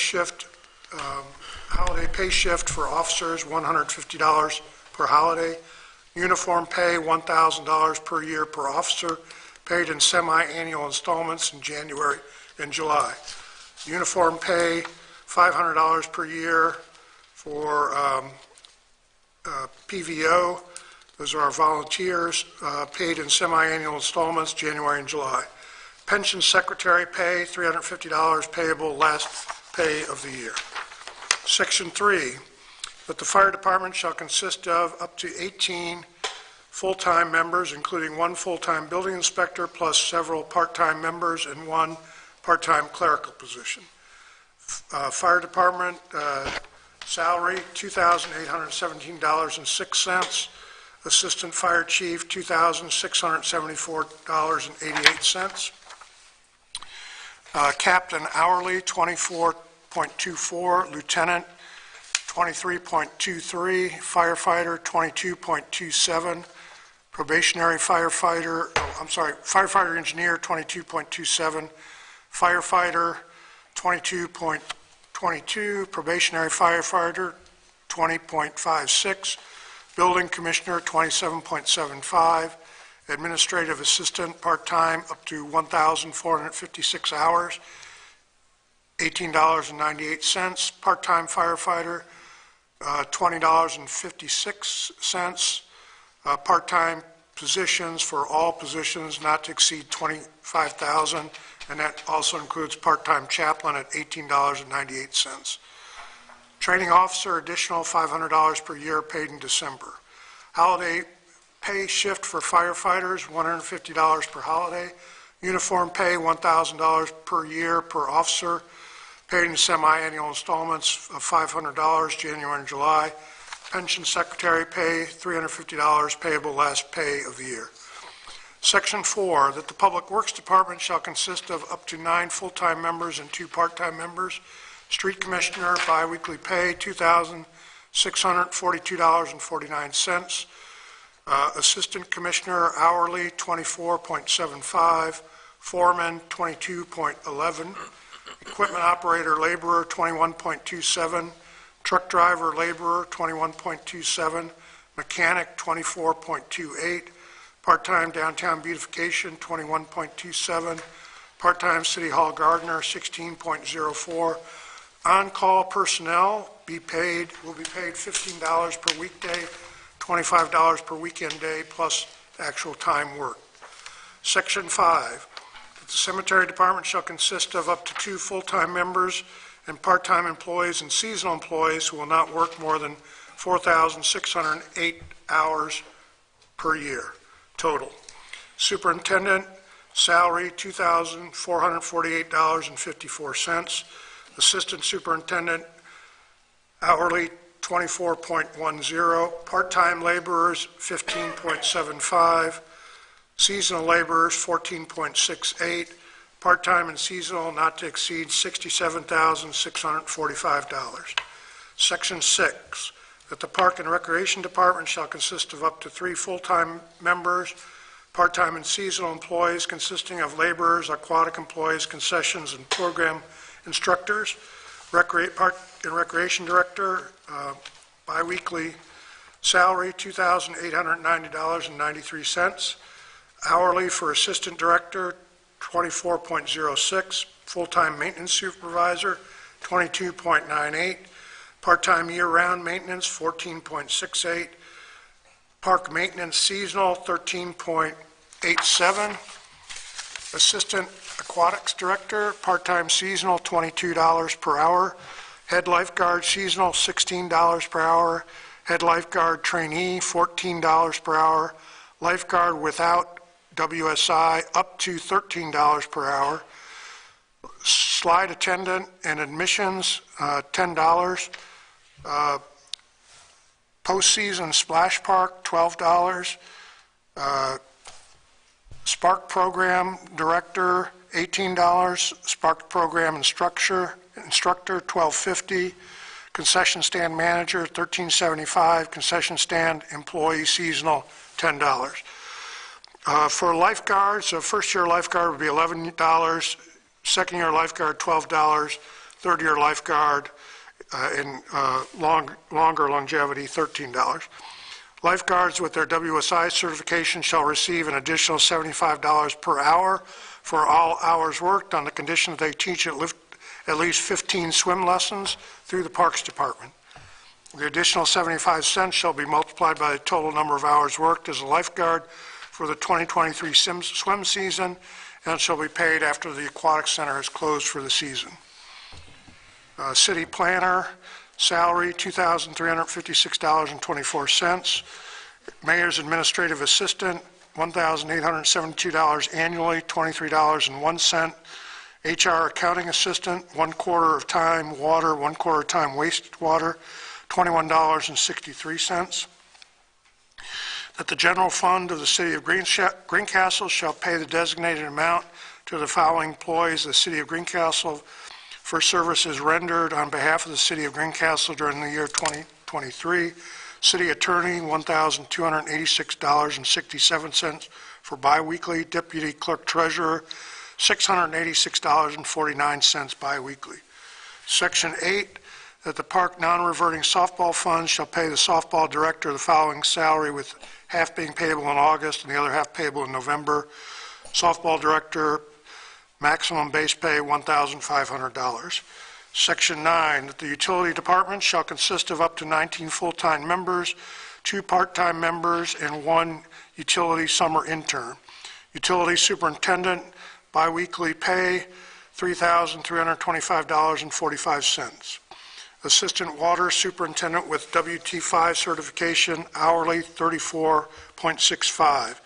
pay shift for officers, $150 per holiday. Uniform pay, $1,000 per year per officer, paid in semi-annual installments in January and July. Uniform pay, $500 per year for PVO. Those are our volunteers, paid in semi-annual installments, January and July. Pension secretary pay, $350 payable last pay of the year. Section 3, that the fire department shall consist of up to 18 full-time members, including 1 full-time building inspector plus several part-time members and 1 part-time clerical position. Fire department salary, $2,817.06. Assistant fire chief, $2,674.88. Captain hourly, $24.24. Lieutenant, $23.23. Firefighter, $22.27. Probationary firefighter, firefighter engineer, $22.27. Firefighter, $22.22. Probationary firefighter, $20.56. Building commissioner, $27.75. Administrative assistant, part-time, up to 1,456 hours, $18.98. Part-time firefighter, $20.56. Part-time positions for all positions not to exceed 25,000, and that also includes part-time chaplain at $18.98. Training officer, additional $500 per year paid in December. Holiday pay shift for firefighters, $150 per holiday. Uniform pay, $1,000 per year per officer, paid in semi-annual installments of $500, January and July. Pension secretary pay, $350 payable last pay of the year. Section 4, that the Public Works Department shall consist of up to 9 full-time members and 2 part-time members. Street commissioner, biweekly pay, $2,642.49. Assistant commissioner, hourly, $24.75. Foreman, $22.11. Equipment operator, laborer, $21.27. truck driver, laborer, 21.27, mechanic, 24.28, part-time downtown beautification, 21.27, part-time city hall gardener, 16.04. On-call personnel will be paid $15 per weekday, $25 per weekend day, plus actual time worked. Section 5, that the cemetery department shall consist of up to 2 full-time members and part-time employees and seasonal employees who will not work more than 4,608 hours per year total. Superintendent, salary, $2,448.54. Assistant superintendent, hourly, 24.10. Part-time laborers, 15.75. Seasonal laborers, 14.68. Part-time and seasonal not to exceed $67,645. Section 6, that the Park and Recreation Department shall consist of up to 3 full-time members, part-time and seasonal employees consisting of laborers, aquatic employees, concessions, and program instructors. Park and Recreation Director, biweekly salary, $2,890.93. Hourly for Assistant Director, 24.06. Full-time Maintenance Supervisor, 22.98. Part-time year-round maintenance, 14.68. Park maintenance seasonal, 13.87. Assistant Aquatics Director, part-time seasonal, $22 per hour. Head lifeguard seasonal, $16 per hour. Head lifeguard trainee, $14 per hour. Lifeguard without WSI, up to $13 per hour. Slide attendant and admissions, $10. Postseason splash park, $12. Spark program director, $18. Spark program instructor, $12.50. Concession stand manager, $13.75. Concession stand employee seasonal, $10. For lifeguards, a first-year lifeguard would be $11. Second-year lifeguard, $12. Third-year lifeguard in longer longevity, $13. Lifeguards with their WSI certification shall receive an additional $75 per hour for all hours worked on the condition that they teach at least 15 swim lessons through the Parks Department. The additional 75 cents shall be multiplied by the total number of hours worked as a lifeguard for the 2023 swim season, and shall be paid after the Aquatic Center is closed for the season. City planner, salary, $2,356.24. Mayor's administrative assistant, $1,872 annually, $23.01. HR accounting assistant, 1/4 of time water, 1/4 of time wastewater, $21.63. That the general fund of the city of Greencastle shall pay the designated amount to the following employees of the city of Greencastle for services rendered on behalf of the city of Greencastle during the year 2023. City attorney, $1,286.67 for biweekly. Deputy clerk treasurer, $686.49 biweekly. Section 8, that the park non-reverting softball funds shall pay the softball director the following salary, with half being payable in August and the other half payable in November. Softball director, maximum base pay, $1,500. Section 9, that the utility department shall consist of up to 19 full-time members, 2 part-time members, and 1 utility summer intern. Utility superintendent, biweekly pay, $3,325.45. Assistant water superintendent with WT5 certification, hourly, $34.65.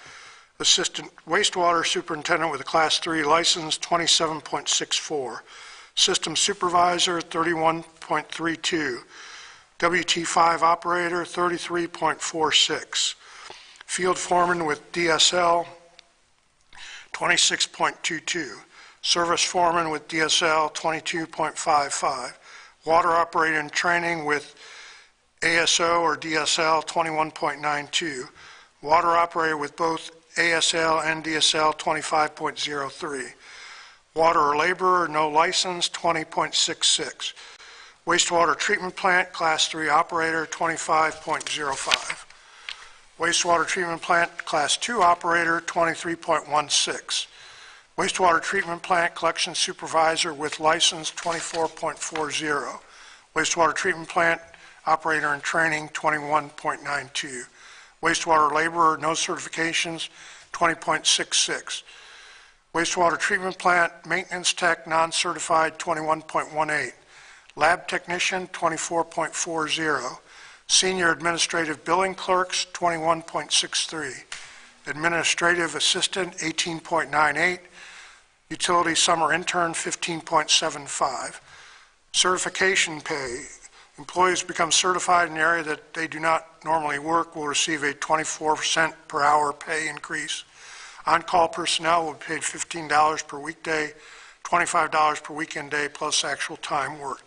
Assistant wastewater superintendent with a Class 3 license, $27.64. System supervisor, $31.32. WT5 operator, $33.46. Field foreman with DSL, $26.22. Service foreman with DSL, $22.55. Water operator in training with ASO or DSL, $21.92. Water operator with both ASL and DSL, $25.03. Water or laborer, no license, $20.66. Wastewater treatment plant, Class 3 operator, 25.05. Wastewater treatment plant, Class 2 operator, 23.16. Wastewater treatment plant collection supervisor with license, 24.40. Wastewater treatment plant operator in training, 21.92. Wastewater laborer, no certifications, 20.66. Wastewater treatment plant maintenance tech, non-certified, 21.18. Lab technician, 24.40. Senior administrative billing clerks, 21.63. Administrative assistant, 18.98. Utility summer intern, 15.75. Certification pay. Employees become certified in an area that they do not normally work will receive a 24% per hour pay increase. On-call personnel will be paid $15 per weekday, $25 per weekend day, plus actual time worked.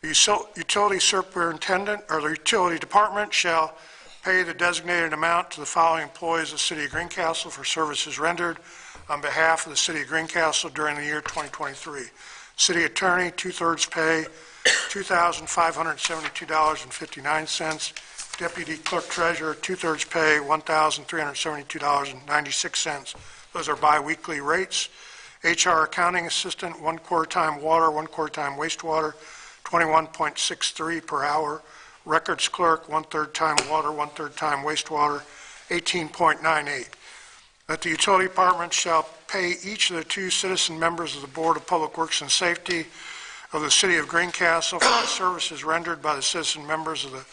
The utility superintendent or the utility department shall pay the designated amount to the following employees of the City of Greencastle for services rendered on behalf of the City of Greencastle during the year 2023. City attorney, 2/3 pay, $2,572.59. Deputy clerk treasurer, 2/3 pay, $1,372.96. Those are biweekly rates. HR accounting assistant, 1/4 time water, 1/4 time wastewater, 21.63 per hour. Records clerk, 1/3 time water, 1/3 time wastewater, 18.98. That the utility department shall pay each of the 2 citizen members of the Board of Public Works and Safety of the City of Greencastle for the services rendered by the citizen members of the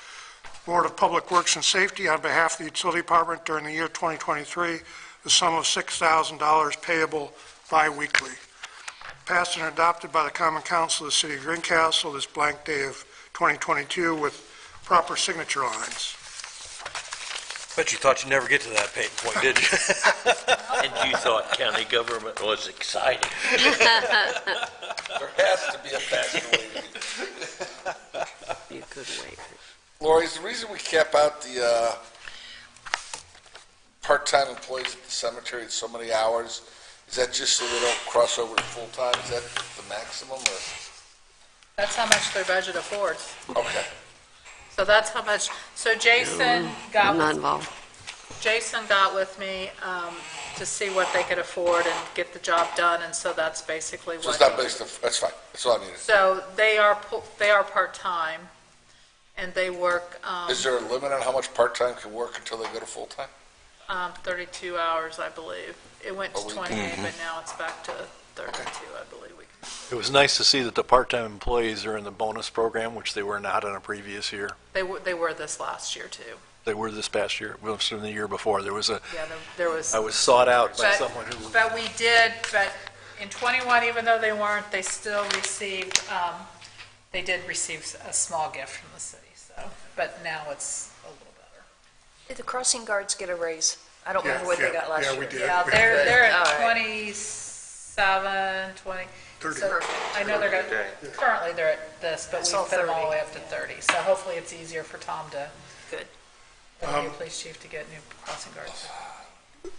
Board of Public Works and Safety on behalf of the utility department during the year 2023, the sum of $6,000 payable bi-weekly. Passed and adopted by the Common Council of the City of Greencastle this blank day of 2022 with proper signature lines. Bet you thought you'd never get to that point, did you? And you thought county government was exciting. There has to be a faster way to do it. You could wait. Lori, is the reason we cap out the part-time employees at the cemetery at so many hours, is that just so they don't cross over to full-time? Is that the maximum, or? That's how much their budget affords. Okay. So that's how much, so Jason got, I'm not involved. Jason got with me to see what they could afford and get the job done, and so that's basically So it's what. not based on, that's fine, that's all I needed. So they are part-time, and they work Is there a limit on how much part-time can work until they go to full-time? 32 hours, I believe. It went to A week. 28, but now it's back to 32, I believe. It was nice to see that the part-time employees are in the bonus program, which they were not in a previous year. They were this last year, too. They were this past year, well, from the year before. There was Yeah, there was. I was sought out by But- someone who, But we did, but in '21, even though they weren't, they still received, they did receive a small gift from the city, so, but now it's a little better. Did the crossing guards get a raise? I don't Yeah, remember what they got last year. Yeah, we did. Yeah, We- they're All at right. 27, 20. 30. So I know they're going, currently they're at this, but I we saw put them all the 30. way up to 30. So hopefully it's easier for Tom to, Good. the new police chief to get new crossing guards.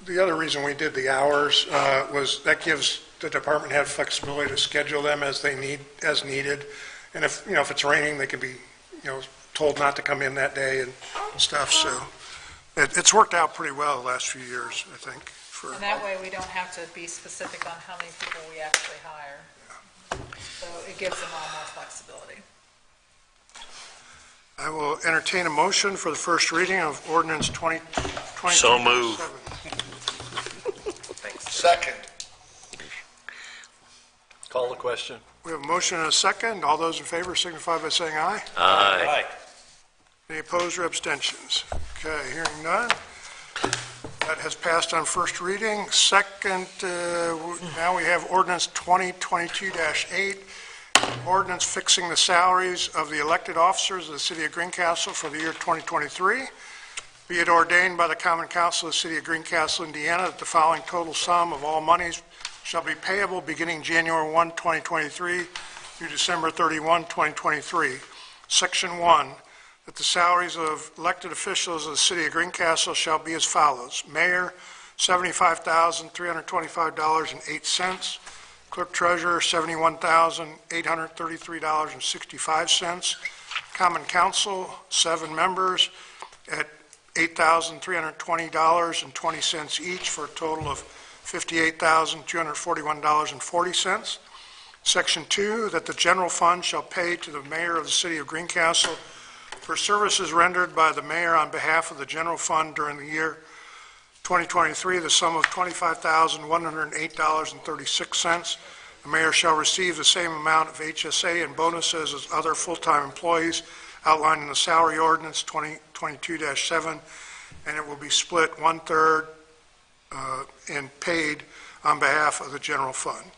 The other reason we did the hours was that gives the department head flexibility to schedule them as needed. And if it's raining, they can be, told not to come in that day and stuff. So it's worked out pretty well the last few years, I think. And that way we don't have to be specific on how many people we actually hire. So it gives them all more flexibility. I will entertain a motion for the first reading of ordinance 2022. So moved. Second. call the question. We have a motion and a second. All those in favor signify by saying aye. Aye. Any opposed or abstentions? Okay, hearing none. That has passed on first reading. Second, now we have ordinance 2022-8, ordinance fixing the salaries of the elected officers of the City of Greencastle for the year 2023. Be it ordained by the Common Council of the City of Greencastle, Indiana, that the following total sum of all monies shall be payable beginning January 1, 2023 through December 31, 2023. Section 1, that the salaries of elected officials of the City of Greencastle shall be as follows. Mayor, $75,325.08. Clerk Treasurer, $71,833.65. Common Council, 7 members at $8,320.20 each, for a total of $58,241.40. Section 2, that the general fund shall pay to the mayor of the city of Greencastle for services rendered by the mayor on behalf of the general fund during the year 2023, the sum of $25,108.36. The mayor shall receive the same amount of HSA and bonuses as other full-time employees outlined in the salary ordinance 2022-7, and it will be split 1/3 and paid on behalf of the general fund.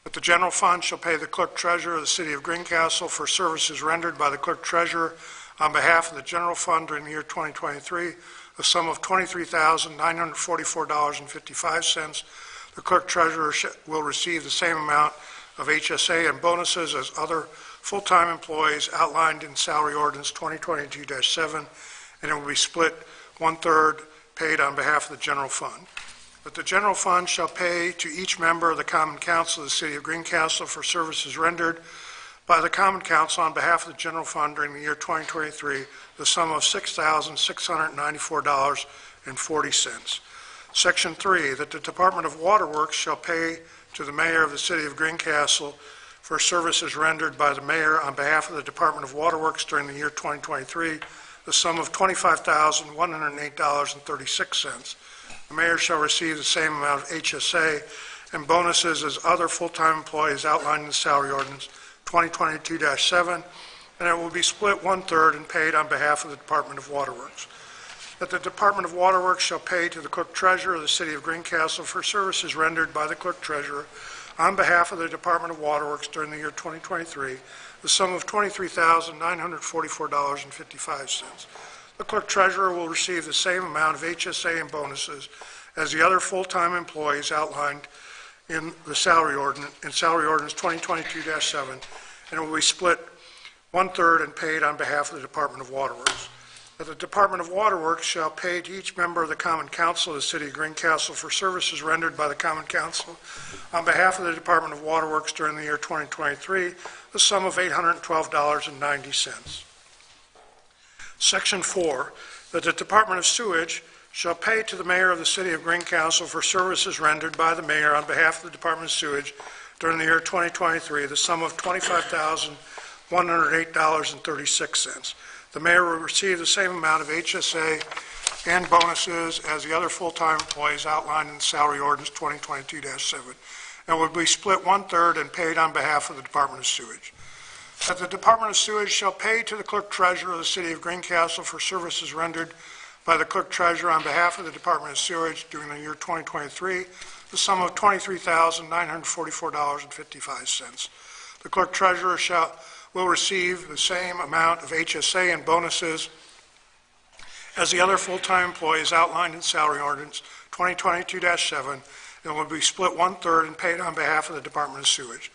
That the general fund shall pay the clerk treasurer of the city of Greencastle for services rendered by the clerk treasurer on behalf of the general fund during the year 2023, the sum of $23,944.55. The clerk treasurer will receive the same amount of HSA and bonuses as other full-time employees outlined in salary ordinance 2022-7, and it will be split 1/3 paid on behalf of the general fund. That the general fund shall pay to each member of the Common Council of the City of Greencastle for services rendered by the Common Council on behalf of the general fund during the year 2023, the sum of $6,694.40. Section 3, that the Department of Waterworks shall pay to the mayor of the City of Greencastle for services rendered by the mayor on behalf of the Department of Waterworks during the year 2023, the sum of $25,108.36. The mayor shall receive the same amount of HSA and bonuses as other full-time employees outlined in the salary ordinance 2022-7, and it will be split 1/3 and paid on behalf of the Department of Waterworks. That the Department of Waterworks shall pay to the clerk treasurer of the City of Greencastle for services rendered by the clerk treasurer on behalf of the Department of Waterworks during the year 2023, the sum of $23,944.55. The clerk treasurer will receive the same amount of HSA and bonuses as the other full-time employees outlined in the salary ordinance 2022-7, and it will be split 1/3 and paid on behalf of the Department of Waterworks. That the Department of Waterworks shall pay to each member of the Common Council of the City of Greencastle for services rendered by the Common Council on behalf of the Department of Waterworks during the year 2023, the sum of $812.90. Section 4, that the Department of Sewage shall pay to the mayor of the City of Greencastle for services rendered by the mayor on behalf of the Department of Sewage during the year 2023, the sum of $25,108.36. The mayor will receive the same amount of HSA and bonuses as the other full-time employees outlined in the salary ordinance 2022-7, and will be split 1/3 and paid on behalf of the Department of Sewage. That the Department of Sewage shall pay to the clerk treasurer of the City of Greencastle for services rendered by the clerk treasurer on behalf of the Department of Sewage during the year 2023, the sum of $23,944.55. The clerk treasurer will receive the same amount of HSA and bonuses as the other full-time employees outlined in salary ordinance 2022-7, and will be split 1/3 and paid on behalf of the Department of Sewage.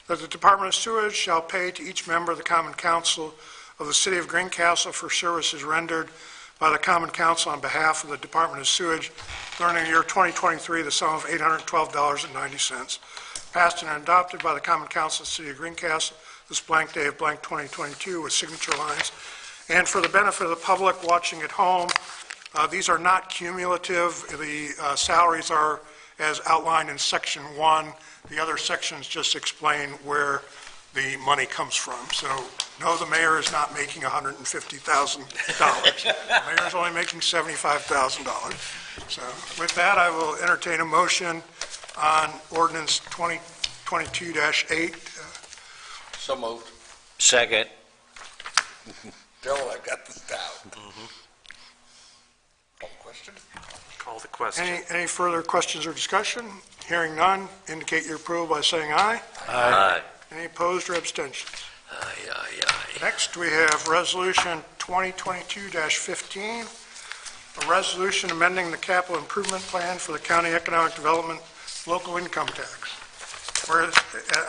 That the Department of Sewage shall pay to each member of the Common Council of the City of Greencastle for services rendered by the Common Council on behalf of the Department of Sewage during the year 2023, the sum of $812.90, passed and adopted by the Common Council of the City of Greencastle this blank day of blank 2022 with signature lines. And for the benefit of the public watching at home, these are not cumulative. The salaries are as outlined in Section 1. The other sections just explain where the money comes from. So, no, the mayor is not making $150,000. The mayor is only making $75,000. So, with that, I will entertain a motion on ordinance 2022-8. So moved. Second. Dylan, I've got this down. Call the question? Call the question. Any further questions or discussion? Hearing none, indicate your approval by saying aye. Aye. Any opposed or abstentions? Aye, aye, aye. Next, we have Resolution 2022-15, a resolution amending the capital improvement plan for the county economic development local income tax. Whereas,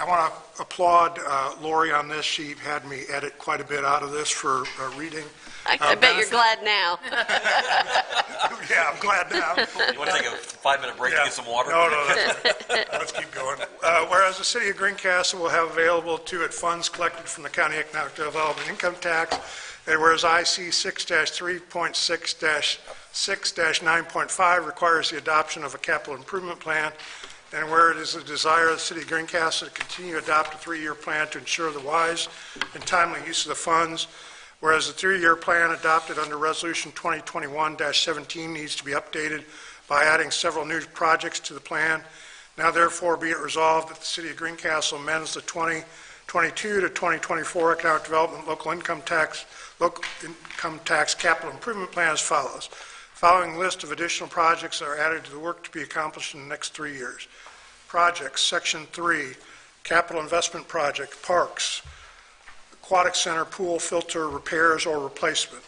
I want to applaud Lori on this. She had me edit quite a bit out of this for reading. I bet you're glad now. Yeah, I'm glad now. You want to take a 5-minute break to Yeah. get some water? No, that's fine. Let's keep going. Whereas the city of Greencastle will have available to it funds collected from the county economic development income tax, and whereas IC 6-3.6-6-9.5 requires the adoption of a capital improvement plan, and where it is the desire of the city of Greencastle to continue to adopt a 3-year plan to ensure the wise and timely use of the funds, whereas the 3-year plan adopted under Resolution 2021-17 needs to be updated by adding several new projects to the plan. Now therefore be it resolved that the city of Greencastle amends the 2022 to 2024 economic development local income tax capital improvement plan as follows. Following list of additional projects that are added to the work to be accomplished in the next 3 years. Projects, Section 3, capital investment project, parks, aquatic center, pool, filter, repairs or replacement.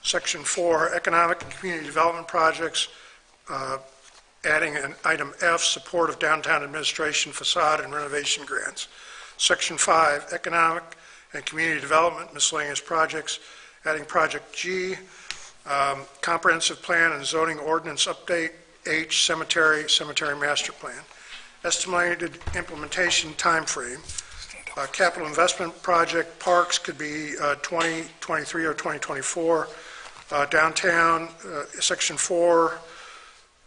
Section 4, economic and community development projects, adding an item F, support of downtown administration facade and renovation grants. Section 5, economic and community development miscellaneous projects, adding project G, comprehensive plan and zoning ordinance update, H, cemetery master plan. Estimated implementation timeframe. Capital investment project, parks could be 2023 or 2024. Downtown, Section 4,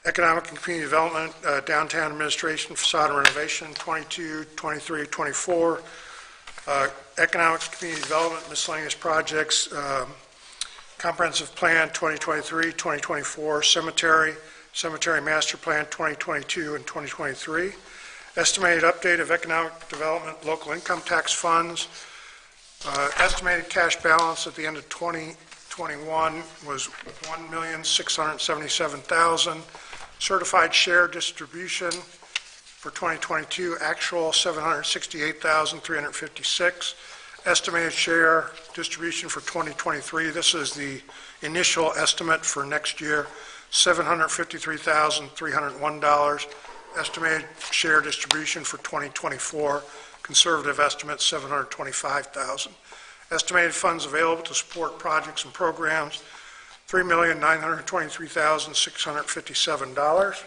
economic and community development, downtown administration, facade and renovation, 22, 23, 24. Economic and community development, miscellaneous projects, comprehensive plan, 2023, 2024. Cemetery master plan, 2022 and 2023. Estimated update of economic development, local income tax funds. Estimated cash balance at the end of 2021 was $1,677,000. Certified share distribution for 2022, actual $768,356. Estimated share distribution for 2023, this is the initial estimate for next year, $753,301. Estimated share distribution for 2024, conservative estimate $725,000. Estimated funds available to support projects and programs, $3,923,657.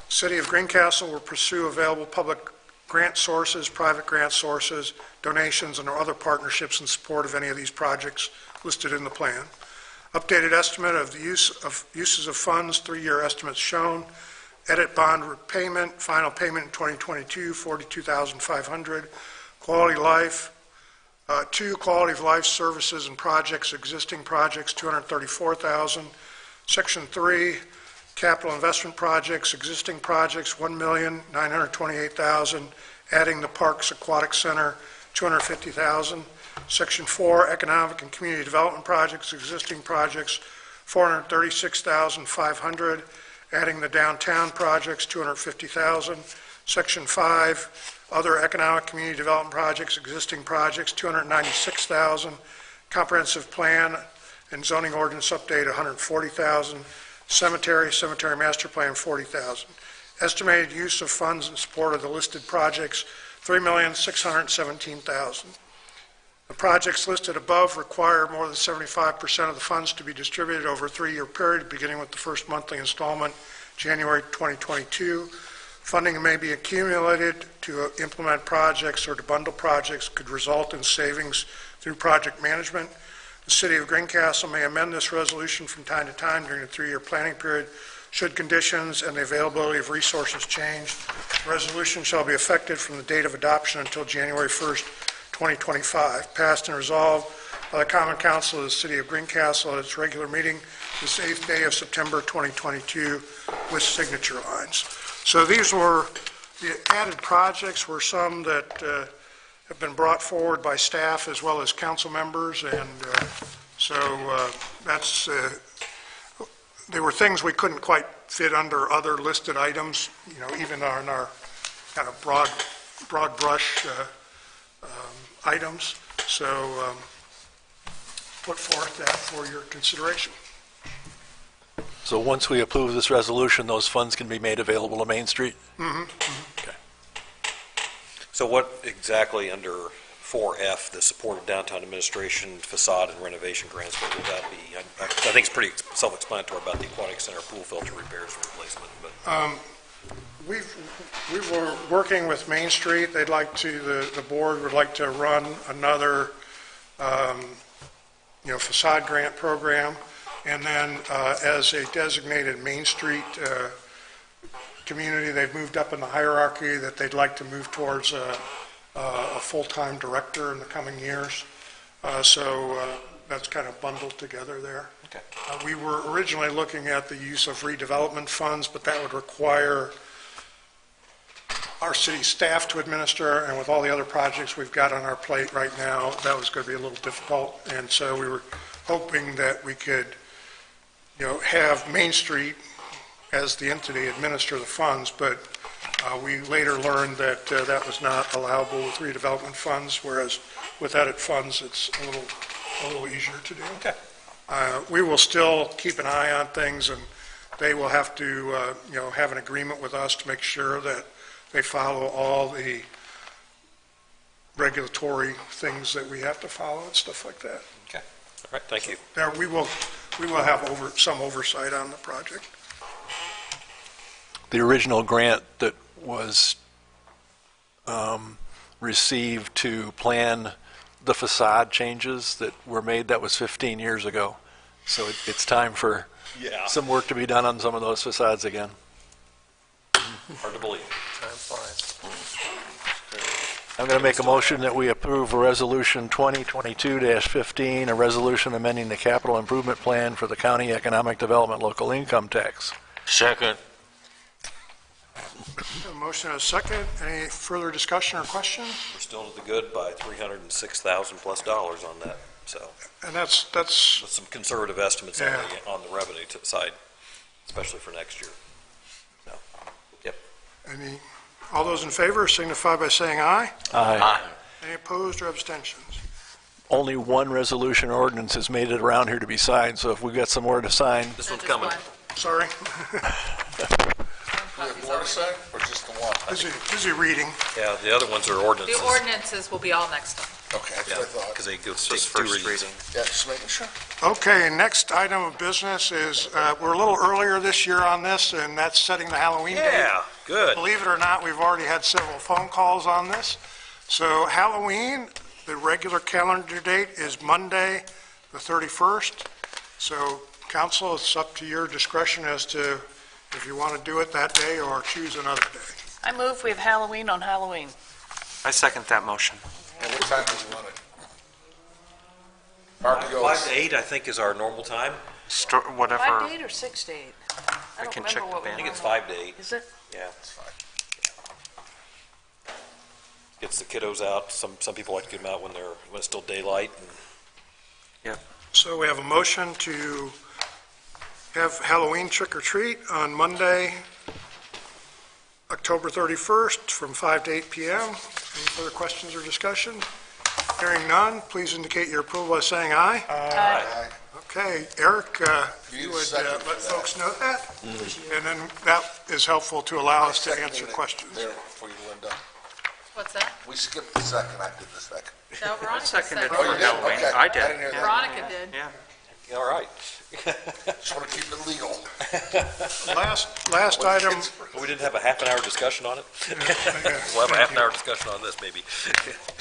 City of Greencastle will pursue available public grant sources, private grant sources, donations, and other partnerships in support of any of these projects listed in the plan. Updated estimate of the uses of funds, 3-year estimates shown. Edit bond repayment, final payment in 2022, $42,500. Quality life, 2 quality of life services and projects, existing projects, $234,000. Section 3, capital investment projects, existing projects, $1,928,000. Adding the Parks Aquatic Center, $250,000. Section 4, economic and community development projects, existing projects, $436,500. Adding the downtown projects, $250,000. Section 5, other economic community development projects, existing projects, $296,000. Comprehensive plan and zoning ordinance update, $140,000. Cemetery master plan, $40,000. Estimated use of funds in support of the listed projects, $3,617,000. The projects listed above require more than 75% of the funds to be distributed over a 3-year period, beginning with the first monthly installment, January 2022. Funding may be accumulated to implement projects or to bundle projects, could result in savings through project management. The City of Greencastle may amend this resolution from time to time during the 3-year planning period should conditions and the availability of resources change. The resolution shall be effective from the date of adoption until January 1st, 2025. Passed and resolved by the Common Council of the City of Greencastle at its regular meeting this 8th day of September 2022 with signature lines. So these were, the added projects were some that have been brought forward by staff as well as council members, and that's, they were things we couldn't quite fit under other listed items, you know, even on our kind of broad brush items. So put forth that for your consideration. So once we approve this resolution, those funds can be made available to Main Street? So what exactly under 4F, the support of downtown administration, facade and renovation grants, but will that be, I think it's pretty self-explanatory about the aquatic center pool filter repairs and replacement, but. We were working with Main Street. They'd like to, the board would like to run another, facade grant program. And then as a designated Main Street community, they've moved up in the hierarchy that they'd like to move towards a full-time director in the coming years. So that's kind of bundled together there. Okay. We were originally looking at the use of redevelopment funds, but that would require our city staff to administer, and with all the other projects we've got on our plate right now, that was going to be a little difficult. And so we were hoping that we could, have Main Street as the entity administer the funds, but we later learned that that was not allowable with redevelopment funds, whereas with edit funds, it's a little easier to do. Okay. We will still keep an eye on things, and they will have to, have an agreement with us to make sure that they follow all the regulatory things that we have to follow and stuff like that. Okay. All right, thank you. There, we will have some oversight on the project. The original grant that was received to plan the facade changes that were made, that was 15 years ago. So it's time for some work to be done on some of those facades again. Hard to believe. I'm going to make a motion that we approve Resolution 2022-15, a resolution amending the capital improvement plan for the county economic development local income tax. Second. A motion and a second. Any further discussion or question? We're still to the good by $306,000 plus on that, so. And that's With some conservative estimates Yeah. on the revenue side, especially for next year. So, yep. all those in favor signify by saying aye. Aye. Any opposed or abstentions? Only one resolution or ordinance has made it around here to be signed, so if we've got some more to sign. This one's coming. Sorry. Do we have more to say, or just the one? Busy reading. Yeah, the other ones are ordinances. The ordinances will be all next time. Okay, that's what I thought. Because they go take Just two first readings. reading. Yeah, just making sure. Okay, next item of business is, we're a little earlier this year on this, and that's setting the Halloween date. Yeah, good. Believe it or not, we've already had several phone calls on this. So Halloween, the regular calendar date is Monday, the 31st. So council, it's up to your discretion as to if you want to do it that day or choose another day. I move we have Halloween on Halloween. I second that motion. And what time do we want it? Mark, you 5 to 8, I think, is our normal time. Whatever. 5 to 8 or 6 to 8? I don't can remember check what the we I think it's were on. 5 to 8. Is it? Yeah. Gets the kiddos out. Some people like to get them out when it's still daylight. And So we have a motion to have Halloween trick or treat on Monday, October 31st, from 5 to 8 p.m. Any further questions or discussion? Hearing none, please indicate your approval by saying aye. Aye. Okay, Eric, You you need a would second let for that. folks know that? And then that is helpful to allow us to answer questions. There, for you, Linda. What's that? We skipped the second, I did the second. No, Veronica seconded said. Oh, you did? Halloween. Okay. I did, didn't hear that. Veronica did. Yeah. all right. Just want to keep it legal. Last item, Well, we didn't have a half an hour discussion on it. We'll have a half an hour discussion on this, maybe.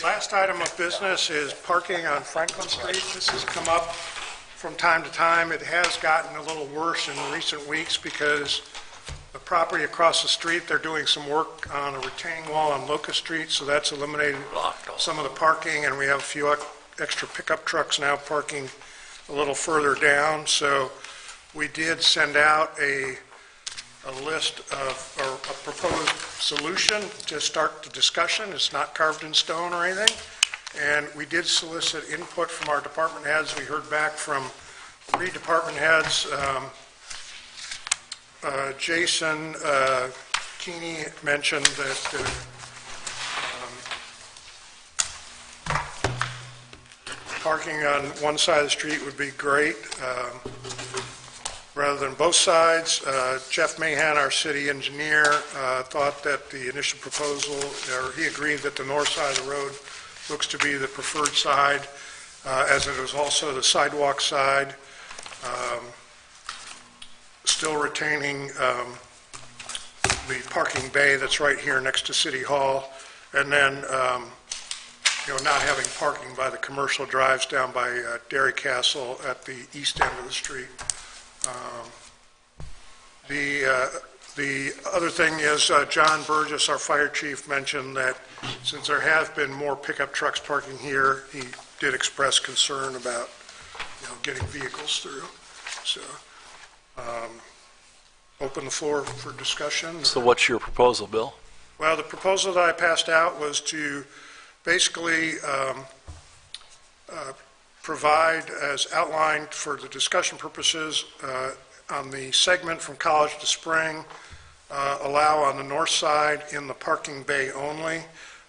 last item of business is parking on Franklin Street. This has come up from time to time. It has gotten a little worse in recent weeks because the property across the street, they're doing some work on a retaining wall on Locust Street, so that's eliminated some of the parking, and we have a few extra pickup trucks now parking a little further down. So we did send out a list of, or a proposed solution to start the discussion. It's not carved in stone or anything. And we did solicit input from our department heads. We heard back from 3 department heads. Jason Keeney mentioned that parking on one side of the street would be great, rather than both sides. Jeff Mahan, our city engineer, thought that the initial proposal, or he agreed that the north side of the road looks to be the preferred side, as it is also the sidewalk side. Still retaining the parking bay that's right here next to City Hall, and then, not having parking by the commercial drives down by Dairy Castle at the east end of the street. The other thing is, John Burgess, our fire chief, mentioned that since there have been more pickup trucks parking here, he did express concern about, getting vehicles through. So, open the floor for discussion. So what's your proposal, Bill? Well, the proposal that I passed out was to basically provide, as outlined for the discussion purposes, on the segment from College to Spring, allow on the north side in the parking bay only,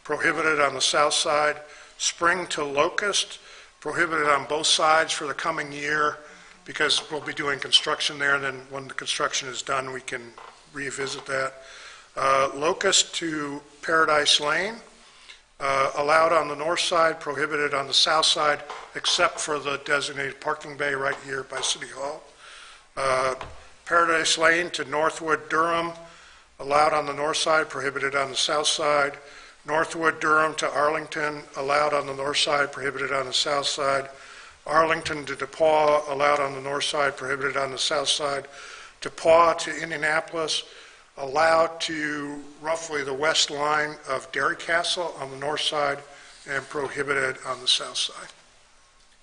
prohibited on the south side, Spring to Locust, prohibited on both sides for the coming year, because we'll be doing construction there, and then when the construction is done, we can revisit that. Locust to Paradise Lane, allowed on the north side, prohibited on the south side, except for the designated parking bay right here by City Hall. Paradise Lane to Northwood Durham, allowed on the north side, prohibited on the south side. Northwood Durham to Arlington, allowed on the north side, prohibited on the south side. Arlington to DePaul, allowed on the north side, prohibited on the south side. DePaul to Indianapolis, allowed to roughly the west line of Dairy Castle on the north side, and prohibited on the south side.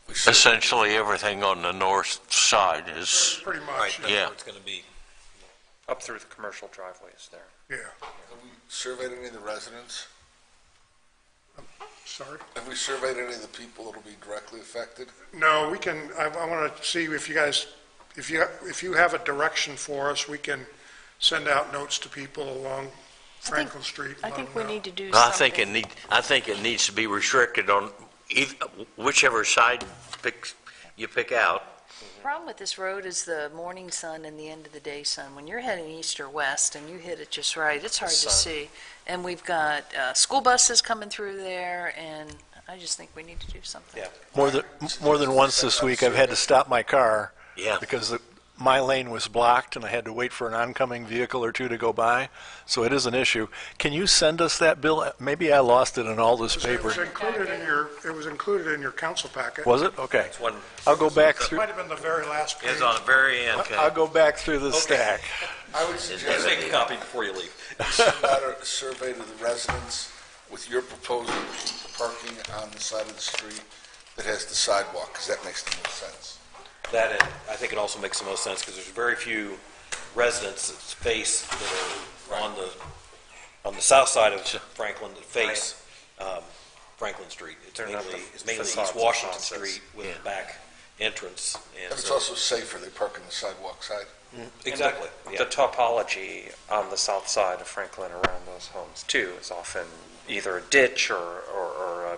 Essentially, everything on the north side is, Pretty Right, much, that's Yeah. where it's going to be. Up through the commercial driveways there. yeah. Have we surveyed any of the residents? Sorry? Have we surveyed any of the people that will be directly affected? No, we can, I want to see if you guys, if you have a direction for us, we can send out notes to people along Franklin Street. I think we need to do I something. think it needs to be restricted on whichever side you pick out. The problem with this road is the morning sun and the end of the day sun. When you're heading east or west and you hit it just right, it's hard to see. And we've got school buses coming through there, and I just think we need to do something. Yeah. More than once this week, I've had to stop my car Yeah. because my lane was blocked and I had to wait for an oncoming vehicle or two to go by. So it is an issue. Can you send us that, Bill? Maybe I lost it in all this It was paper. included in your council packet. Was it? Okay. It's one, I'll go back It through, might have been the very last page. It's on the very end. I'll go back through the stack. I would suggest make a copy before you leave. you send out a survey to the residents with your proposal to keep the parking on the side of the street that has the sidewalk, because that makes the most sense. That, and I think it also makes the most sense because there's very few residents that face, that are on the south side of Franklin that face Franklin Street. It's They're not mainly, the it's mainly facades East Washington and fences. Street with a back entrance. And it's so- also safer, they park on the sidewalk side. Exactly, The yeah. topology on the south side of Franklin around those homes too is often either a ditch or a,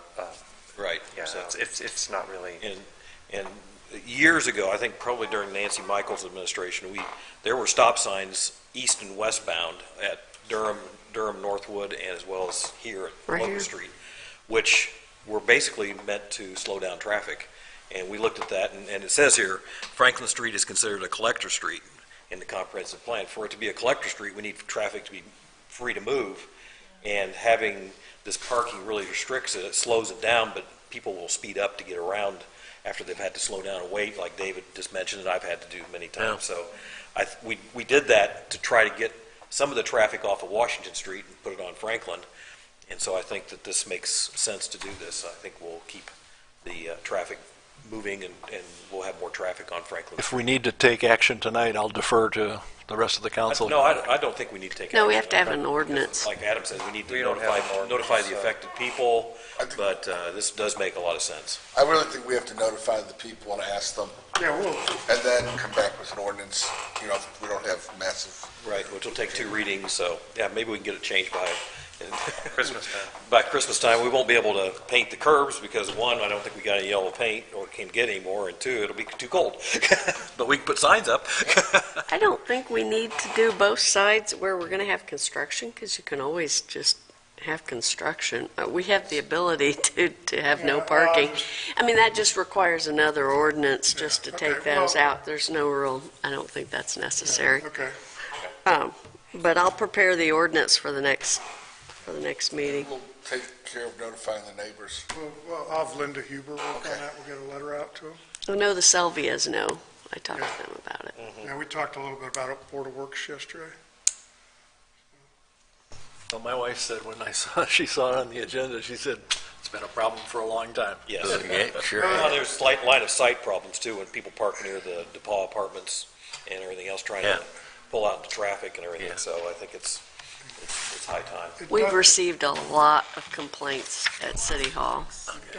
Right. yeah, So- it's not really. And years ago, I think probably during Nancy Michael's administration, there were stop signs east and westbound at Durham, Northwood, and as well as here at Right here. Locust Street, which were basically meant to slow down traffic. And we looked at that, and it says here, Franklin Street is considered a collector street in the comprehensive plan. For it to be a collector street, we need traffic to be free to move, and having this parking really restricts it. It slows it down, but people will speed up to get around after they've had to slow down and wait, like David just mentioned, and I've had to do many times. So we did that to try to get some of the traffic off of Washington Street and put it on Franklin. And so I think that this makes sense to do this. I think we'll keep the traffic moving, and we'll have more traffic on Franklin. If we need to take action tonight, I'll defer to the rest of the council. No, I don't think we need to take action. No, we have to have an ordinance. Like Adam says, we need to We don't have an notify ordinance, the so- affected people, but this does make a lot of sense. I really think we have to notify the people and ask them, Yeah, and then come back with an ordinance, if we don't have massive. Right, which will take 2 readings, so, yeah, maybe we can get it changed by Christmas time. By Christmas time. We won't be able to paint the curbs because, 1, I don't think we got any yellow paint or can get any more, and 2, it'll be too cold. But we can put signs up. I don't think we need to do both sides where we're going to have construction, because you can always just have construction. We have the ability to have no parking. I mean, that just requires another ordinance just to take okay, those well- out. There's no real, I don't think that's necessary. Okay. But I'll prepare the ordinance for the next meeting. We'll take care of notifying the neighbors. Well, I'll have Linda Huber work on that. We'll get a letter out to them. I know the Selvias know. I talked to them about it. Yeah, we talked a little bit about it, Board of Works yesterday. Well, my wife said when she saw it on the agenda, she said, it's been a problem for a long time. Yes. Yeah, sure. Well, there's slight line of sight problems too, when people park near the DePaul apartments and everything else, trying Yeah. to pull out the traffic and everything, Yeah. so I think it's high time. It We've does- received a lot of complaints at City Hall. It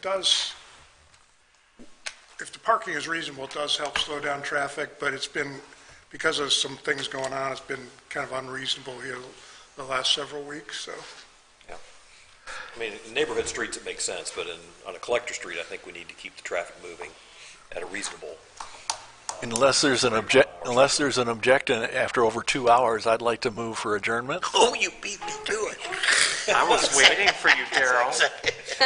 does, if the parking is reasonable, it does help slow down traffic, but it's been, because of some things going on, it's been kind of unreasonable here the last several weeks, so. I mean, in neighborhood streets, it makes sense, but on a collector street, I think we need to keep the traffic moving at a reasonable. Unless there's an objection after over 2 hours, I'd like to move for adjournment. Oh, you beat me to it. I was waiting for you, Daryl. We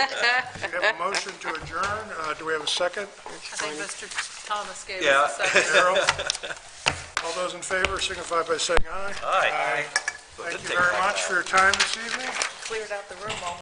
have a motion to adjourn. Do we have a second? I think Mr. Thomas gave Yeah. us a second. Darrell? All those in favor signify by saying aye. Aye. Thank you very much for your time this evening. Cleared out the room almost.